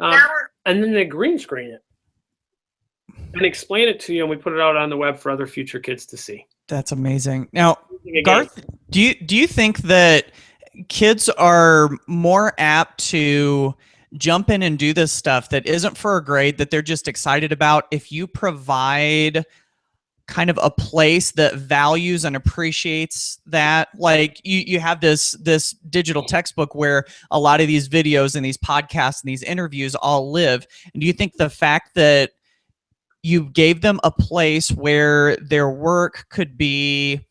and then they green screen it and explain it to you, and we put it out on the web for other future kids to see. That's amazing. Now, Garth, do you think that kids are more apt to jump in and do this stuff that isn't for a grade that they're just excited about if you provide kind of a place that values and appreciates that? Like you have this digital textbook where a lot of these videos and these podcasts and these interviews all live. And do you think the fact that you gave them a place where their work could be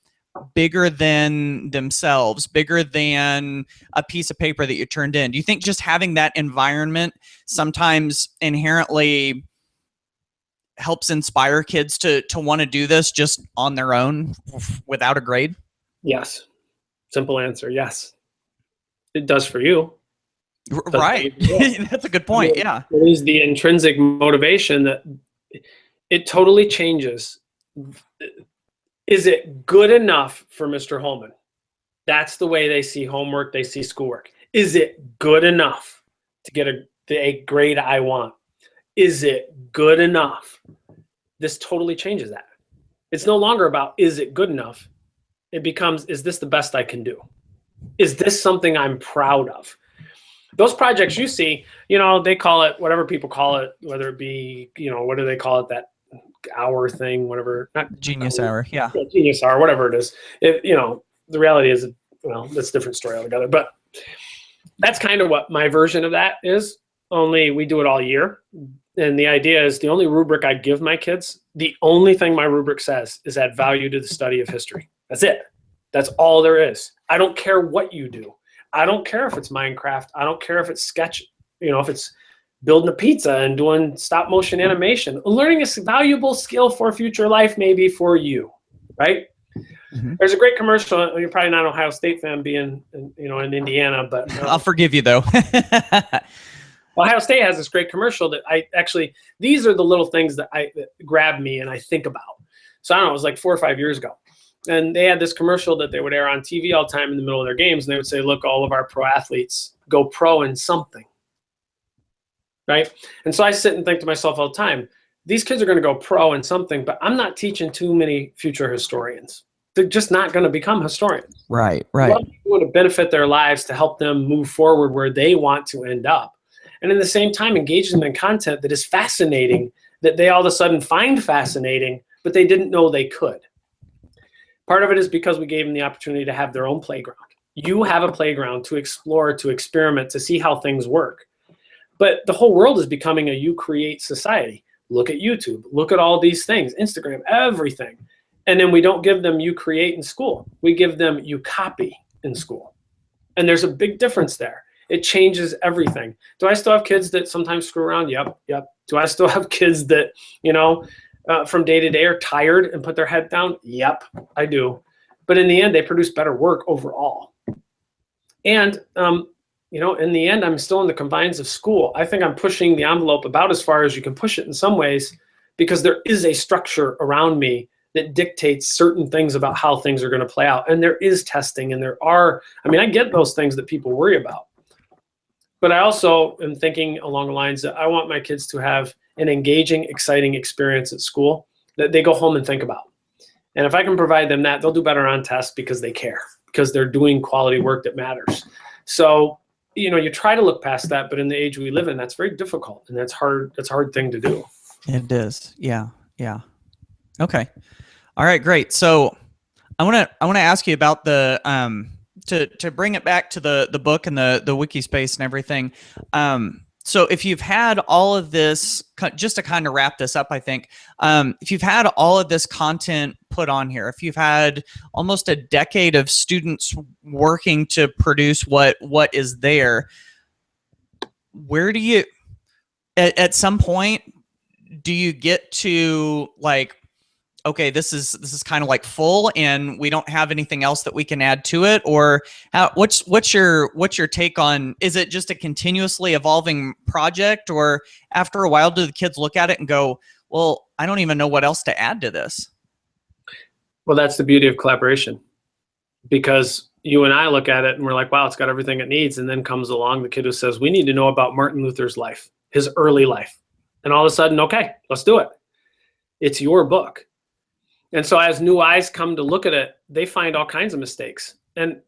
bigger than themselves, bigger than a piece of paper that you turned in, do you think just having that environment sometimes inherently helps inspire kids to want to do this just on their own without a grade? Yes. Simple answer. Yes. It does for you. Right. That's a good point. Yeah. It is the intrinsic motivation that it totally changes. Is it good enough for Mr. Holman? That's the way they see homework, they see schoolwork. Is it good enough to get a grade I want? Is it good enough? This totally changes that. It's no longer about, is it good enough? It becomes, is this the best I can do? Is this something I'm proud of? Those projects you see, they call it whatever people call it, whether it be, what do they call it, that hour thing, whatever. Not Genius hour, yeah. Genius hour, whatever it is. The reality is, that's a different story altogether. But that's kind of what my version of that is, only we do it all year. And the idea is the only rubric I give my kids, the only thing my rubric says is add value to the study of history. That's it. That's all there is. I don't care what you do. I don't care if it's Minecraft. I don't care if it's sketch, if it's building a pizza and doing stop motion animation. Learning is a valuable skill for future life, maybe for you, right? Mm-hmm. There's a great commercial. You're probably not an Ohio State fan being, in Indiana, but I'll forgive you though. Ohio State has this great commercial that these are the little things that grab me and I think about. So I don't know, it was like 4 or 5 years ago. And they had this commercial that they would air on TV all the time in the middle of their games. And they would say, look, all of our pro athletes go pro in something, right? And so I sit and think to myself all the time, these kids are going to go pro in something, but I'm not teaching too many future historians. They're just not going to become historians. Right. I want to benefit their lives to help them move forward where they want to end up. And in the same time, engage them in content that is fascinating, that they all of a sudden find fascinating, but they didn't know they could. Part of it is because we gave them the opportunity to have their own playground. You have a playground to explore, to experiment, to see how things work. But the whole world is becoming a you create society. Look at YouTube. Look at all these things, Instagram, everything. And then we don't give them you create in school. We give them you copy in school. And there's a big difference there. It changes everything. Do I still have kids that sometimes screw around? Yep. Do I still have kids that, from day to day are tired and put their head down? Yep, I do. But in the end, they produce better work overall. And you know, in the end, I'm still in the confines of school. I think I'm pushing the envelope about as far as you can push it in some ways, because there is a structure around me that dictates certain things about how things are going to play out. And there is testing, and there are, I mean, I get those things that people worry about. But I also am thinking along the lines that I want my kids to have an engaging, exciting experience at school that they go home and think about. And if I can provide them that, they'll do better on tests because they care, because they're doing quality work that matters. So, you know, you try to look past that, but in the age we live in, that's very difficult, and that's hard. That's a hard thing to do. It is. Yeah. Yeah. Okay. All right, great. So I want to ask you about the, to bring it back to the book and the Wikispace and everything. So if you've had all of this, just to kind of wrap this up, I think, if you've had all of this content put on here, if you've had almost a decade of students working to produce what is there, where do you, at some point, do you get to like, okay, this is kind of like full, and we don't have anything else that we can add to it? Or what's your take on, is it just a continuously evolving project, or after a while do the kids look at it and go, well, I don't even know what else to add to this? Well, that's the beauty of collaboration, because you and I look at it and we're like, wow, it's got everything it needs. And then comes along the kid who says, we need to know about Martin Luther's life, his early life. And all of a sudden, okay, let's do it. It's your book. And so as new eyes come to look at it, they find all kinds of mistakes. And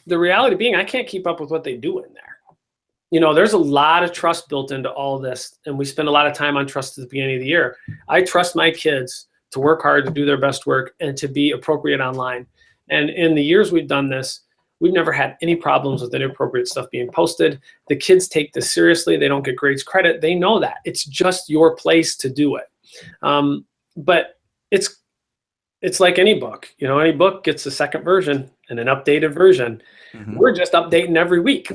the reality being, I can't keep up with what they do in there. You know, there's a lot of trust built into all this. And we spend a lot of time on trust at the beginning of the year. I trust my kids to work hard, to do their best work, and to be appropriate online. And in the years we've done this, we've never had any problems with inappropriate stuff being posted. The kids take this seriously. They don't get grades credit. They know that. It's just your place to do it. But it's like any book. You know, any book gets a second version and an updated version. Mm-hmm. We're just updating every week.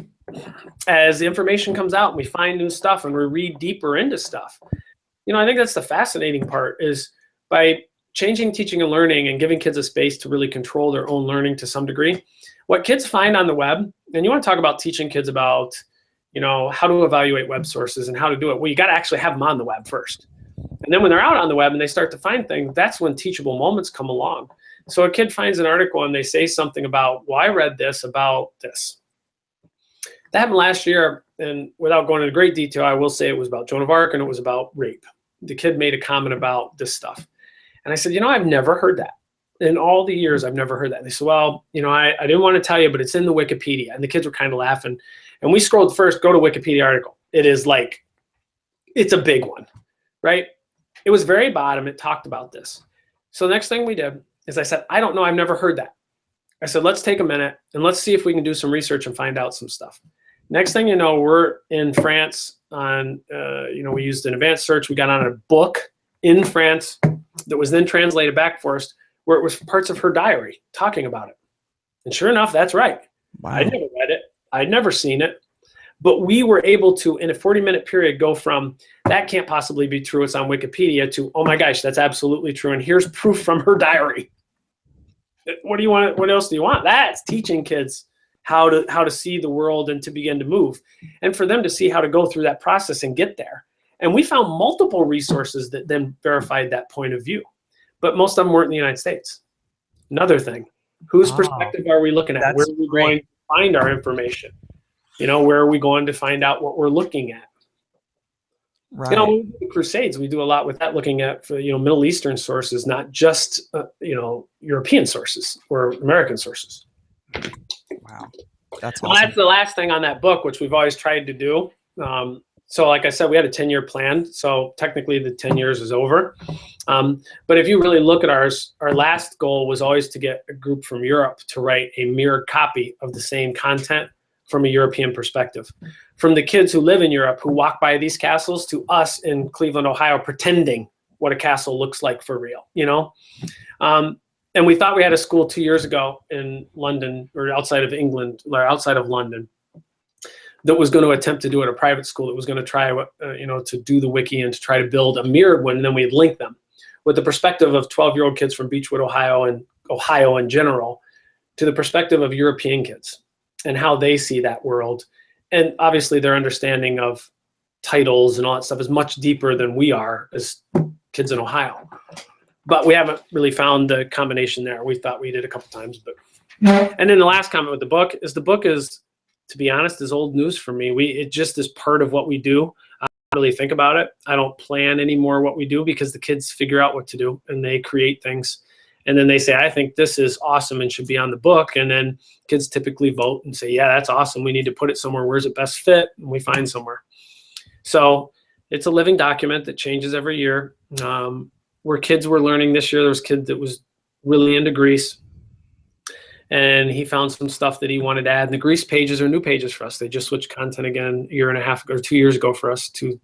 As the information comes out and we find new stuff and we read deeper into stuff. You know, I think that's the fascinating part, is by changing teaching and learning and giving kids a space to really control their own learning to some degree. What kids find on the web, and you want to talk about teaching kids about, you know, how to evaluate web sources and how to do it. Well, you got to actually have them on the web first. And then when they're out on the web and they start to find things, that's when teachable moments come along. So a kid finds an article and they say something about, well, I read this about this. That happened last year, and without going into great detail, I will say it was about Joan of Arc and it was about rape. The kid made a comment about this stuff. And I said, you know, I've never heard that. In all the years, I've never heard that. And they said, well, you know, I didn't want to tell you, but it's in the Wikipedia. And the kids were kind of laughing. And we scrolled first, go to Wikipedia article. It is like, it's a big one, right? It was very bottom. It talked about this. So the next thing we did is I said, I don't know. I've never heard that. I said, let's take a minute and let's see if we can do some research and find out some stuff. Next thing you know, we're in France on, you know, we used an advanced search. We got on a book in France that was then translated back for us, where it was parts of her diary talking about it. And sure enough, that's right. Wow. I'd never read it. I'd never seen it. But we were able to, in a 40-minute period, go from, that can't possibly be true, it's on Wikipedia, to, oh my gosh, that's absolutely true. And here's proof from her diary. What do you want? What else do you want? That's teaching kids how to see the world and to begin to move. And for them to see how to go through that process and get there. And we found multiple resources that then verified that point of view. But most of them weren't in the United States. Another thing, whose perspective are we looking at? Where are we going to find our information? You know, where are we going to find out what we're looking at? Right. You know, when we do Crusades, we do a lot with that, looking at, you know, Middle Eastern sources, not just, you know, European sources or American sources. Wow. That's awesome. Well, that's the last thing on that book, which we've always tried to do. So like I said, we had a 10-year plan. So technically the 10 years is over. But if you really look at ours, our last goal was always to get a group from Europe to write a mirrored copy of the same content from a European perspective. From the kids who live in Europe, who walk by these castles, to us in Cleveland, Ohio, pretending what a castle looks like for real, you know? And we thought we had a school 2 years ago in London, or outside of England, or outside of London, that was going to attempt to do it, a private school that was going to try, you know, to do the wiki and to try to build a mirrored one, and then we'd link them with the perspective of 12-year-old kids from Beechwood, Ohio, and Ohio in general, to the perspective of European kids and how they see that world. and obviously their understanding of titles and all that stuff is much deeper than we are as kids in Ohio. But we haven't really found the combination there. We thought we did a couple times, but. And then the last comment with the book is, to be honest, is old news for me. It just is part of what we do. I don't really think about it. I don't plan anymore what we do, because the kids figure out what to do and they create things. And then they say, I think this is awesome and should be on the book. And then kids typically vote and say, yeah, that's awesome. We need to put it somewhere. Where's it best fit? And we find somewhere. So it's a living document that changes every year. Where kids were learning this year, there was a kid that was really into Greece. And he found some stuff that he wanted to add. And the Greece pages are new pages for us. They just switched content again a year and a half ago, or 2 years ago for us, 3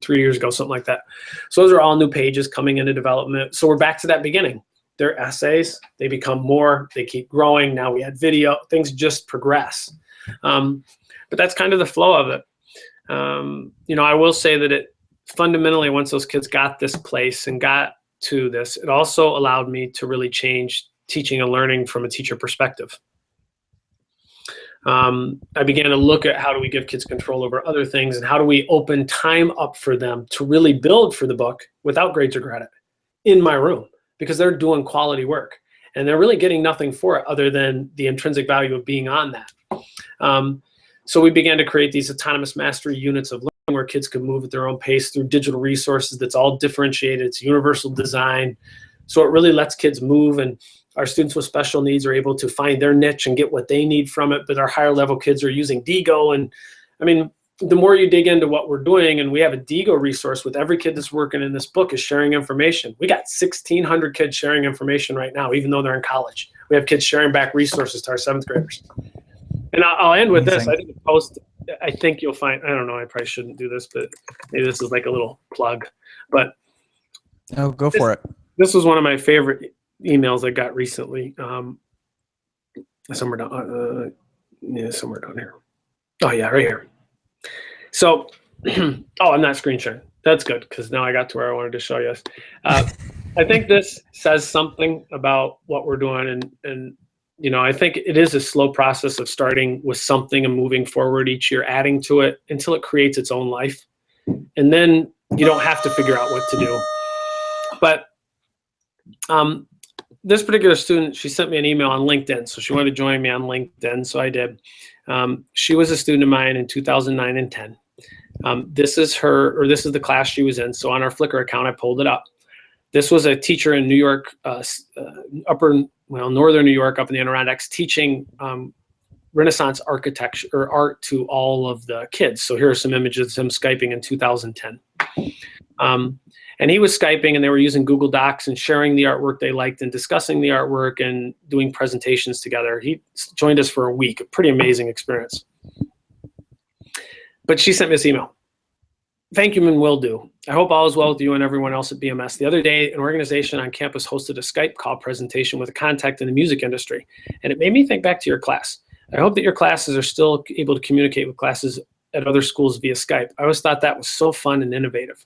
years ago, something like that. So those are all new pages coming into development. So we're back to that beginning. They're essays. They become more. They keep growing. Now we add video. Things just progress. But that's kind of the flow of it. I will say that it fundamentally, once those kids got this place and got to this, it also allowed me to really change teaching and learning from a teacher perspective. I began to look at how do we give kids control over other things, and how do we open time up for them to really build for the book without grades or credit in my room, because they're doing quality work and they're really getting nothing for it other than the intrinsic value of being on that. So we began to create these autonomous mastery units of learning where kids could move at their own pace through digital resources that's all differentiated. It's universal design. So it really lets kids move, and our students with special needs are able to find their niche and get what they need from it. But our higher level kids are using Digo. And I mean, the more you dig into what we're doing, and we have a Digo resource with every kid that's working in this book is sharing information. We got 1,600 kids sharing information right now, even though they're in college. We have kids sharing back resources to our 7th graders. And I'll end with this. I did a post. I think you'll find, I don't know, I probably shouldn't do this, but maybe this is like a little plug. But oh, go for it. This was one of my favorite emails I got recently. Somewhere down, somewhere down here. Oh yeah, right here. So, oh, I'm not screen sharing. That's good, because now I got to where I wanted to show you. I think this says something about what we're doing, and I think it is a slow process of starting with something and moving forward each year, adding to it until it creates its own life, and then you don't have to figure out what to do. But this particular student, she sent me an email on LinkedIn. So she wanted to join me on LinkedIn. So I did. She was a student of mine in 2009 and 10. This is the class she was in. So on our Flickr account, I pulled it up. This was a teacher in New York, northern New York, up in the Adirondacks, teaching Renaissance architecture or art to all of the kids. So here are some images of him Skyping in 2010. And he was Skyping, and they were using Google Docs and sharing the artwork they liked and discussing the artwork and doing presentations together. He joined us for a week, a pretty amazing experience. But she sent me this email. Thank you and will do. I hope all is well with you and everyone else at BMS. The other day, an organization on campus hosted a Skype call presentation with a contact in the music industry, and it made me think back to your class. I hope that your classes are still able to communicate with classes at other schools via Skype. I always thought that was so fun and innovative.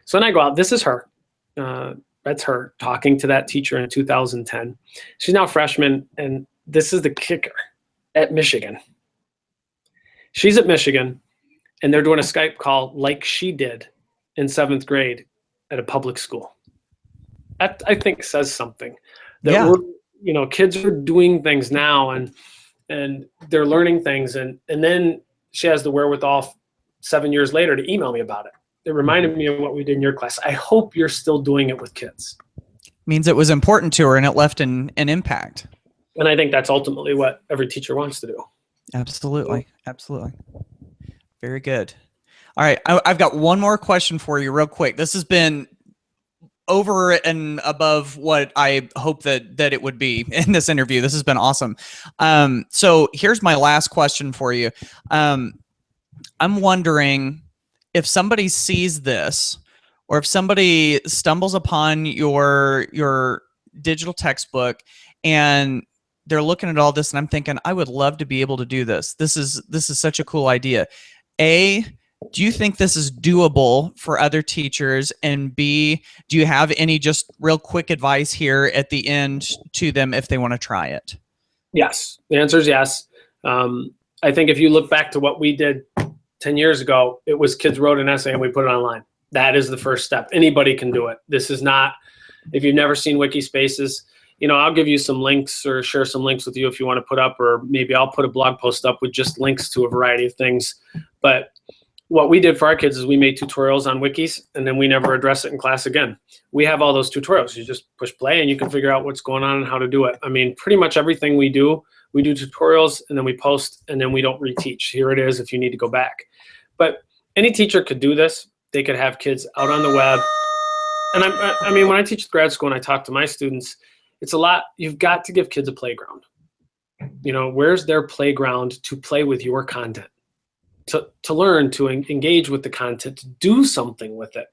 So then I go out, this is her. That's her talking to that teacher in 2010. She's now a freshman, and this is the kicker, at Michigan. She's at Michigan, and they're doing a Skype call like she did in 7th grade at a public school. That, I think, says something. That we're, kids are doing things now, and they're learning things, and then she has the wherewithal 7 years later to email me about it. It reminded me of what we did in your class. I hope you're still doing it with kids. Means it was important to her and it left an impact. And I think that's ultimately what every teacher wants to do. Absolutely. Absolutely. Very good. All right. I've got one more question for you real quick. This has been over and above what I hope that it would be in this interview. This has been awesome. So here's my last question for you. I'm wondering, if somebody sees this, or if somebody stumbles upon your digital textbook and they're looking at all this, and I'm thinking, I would love to be able to do this. This is such a cool idea. A, do you think this is doable for other teachers? And B, do you have any just real quick advice here at the end to them if they want to try it? Yes, the answer is yes. I think if you look back to what we did 10 years ago, it was kids wrote an essay and we put it online. That is the first step. Anybody can do it. This is not, if you've never seen Wikispaces, I'll give you some links or share some links with you if you want to put up, or maybe I'll put a blog post up with just links to a variety of things. But what we did for our kids is we made tutorials on wikis, and then we never address it in class again. We have all those tutorials. You just push play and you can figure out what's going on and how to do it. I mean, pretty much everything we do tutorials, and then we post, and then we don't reteach. Here it is if you need to go back. But any teacher could do this. They could have kids out on the web. And I mean, when I teach grad school and I talk to my students, it's a lot. You've got to give kids a playground. Where's their playground to play with your content? To learn, to engage with the content, to do something with it.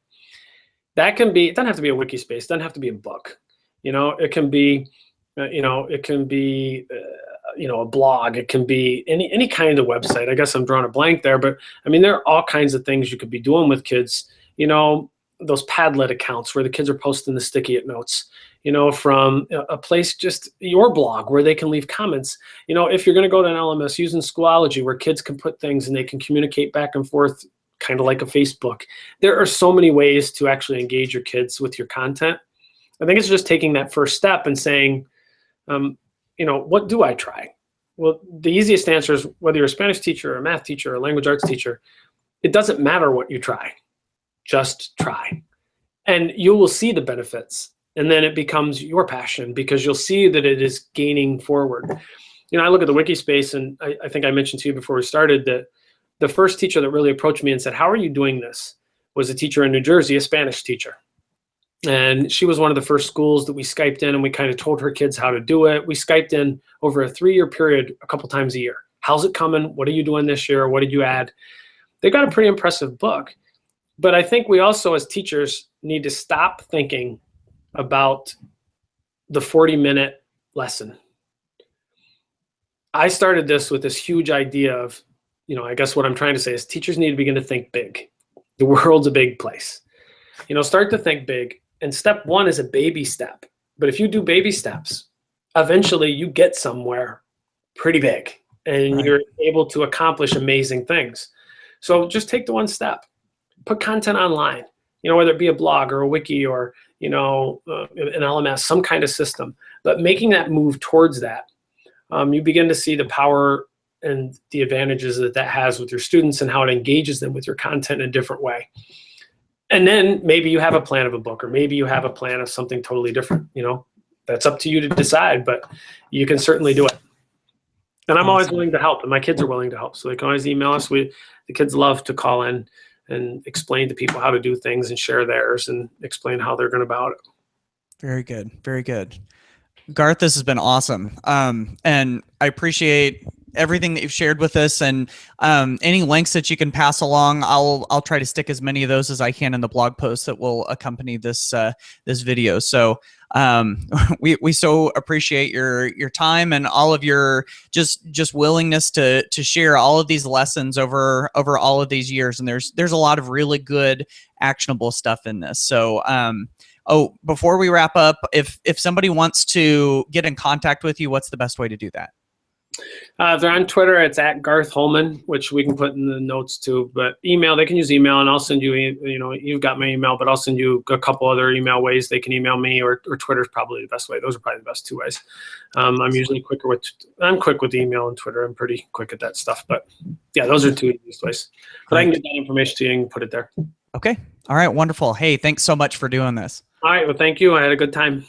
That can be, it doesn't have to be a Wikispace, it doesn't have to be a book. It can be, a blog, it can be any kind of website. I guess I'm drawing a blank there, but I mean, there are all kinds of things you could be doing with kids. Those Padlet accounts where the kids are posting the sticky notes, from a place, just your blog where they can leave comments. If you're going to go to an LMS, using Schoology where kids can put things and they can communicate back and forth, kind of like a Facebook. There are so many ways to actually engage your kids with your content. I think it's just taking that first step and saying, what do I try? Well, the easiest answer is whether you're a Spanish teacher or a math teacher or a language arts teacher, it doesn't matter what you try. Just try. And you will see the benefits. And then it becomes your passion because you'll see that it is gaining forward. I look at the Wikispace, and I think I mentioned to you before we started that the first teacher that really approached me and said, "How are you doing this?" was a teacher in New Jersey, a Spanish teacher. And she was one of the first schools that we Skyped in, and we kind of told her kids how to do it. We Skyped in over a 3-year period a couple times a year. How's it coming? What are you doing this year? What did you add? They got a pretty impressive book. But I think we also, as teachers, need to stop thinking about the 40-minute lesson. I started this with this huge idea of, I guess what I'm trying to say is teachers need to begin to think big. The world's a big place. Start to think big. And step one is a baby step. But if you do baby steps, eventually you get somewhere pretty big and you're able to accomplish amazing things. So just take the one step. Put content online, whether it be a blog or a wiki or, an LMS, some kind of system. But making that move towards that, you begin to see the power and the advantages that has with your students and how it engages them with your content in a different way. And then maybe you have a plan of a book, or maybe you have a plan of something totally different. That's up to you to decide, but you can certainly do it. And I'm always willing to help, and my kids are willing to help. So they can always email us. The kids love to call in and explain to people how to do things and share theirs and explain how they're going about it. Very good. Very good. Garth, this has been awesome. And I appreciate everything that you've shared with us, and any links that you can pass along. I'll try to stick as many of those as I can in the blog post that will accompany this this video. So we so appreciate your time and all of your just willingness to share all of these lessons over all of these years. And there's a lot of really good actionable stuff in this. So before we wrap up, if somebody wants to get in contact with you, what's the best way to do that? If they're on Twitter, it's at Garth Holman, which we can put in the notes too. But email, they can use email, and I'll send you, you've got my email, but I'll send you a couple other email ways they can email me, or Twitter's probably the best way. Those are probably the best two ways. I'm quick with email and Twitter. I'm pretty quick at that stuff. But yeah, those are two easiest ways. But I can get that information to you and put it there. Okay. All right. Wonderful. Hey, thanks so much for doing this. All right. Well, thank you. I had a good time.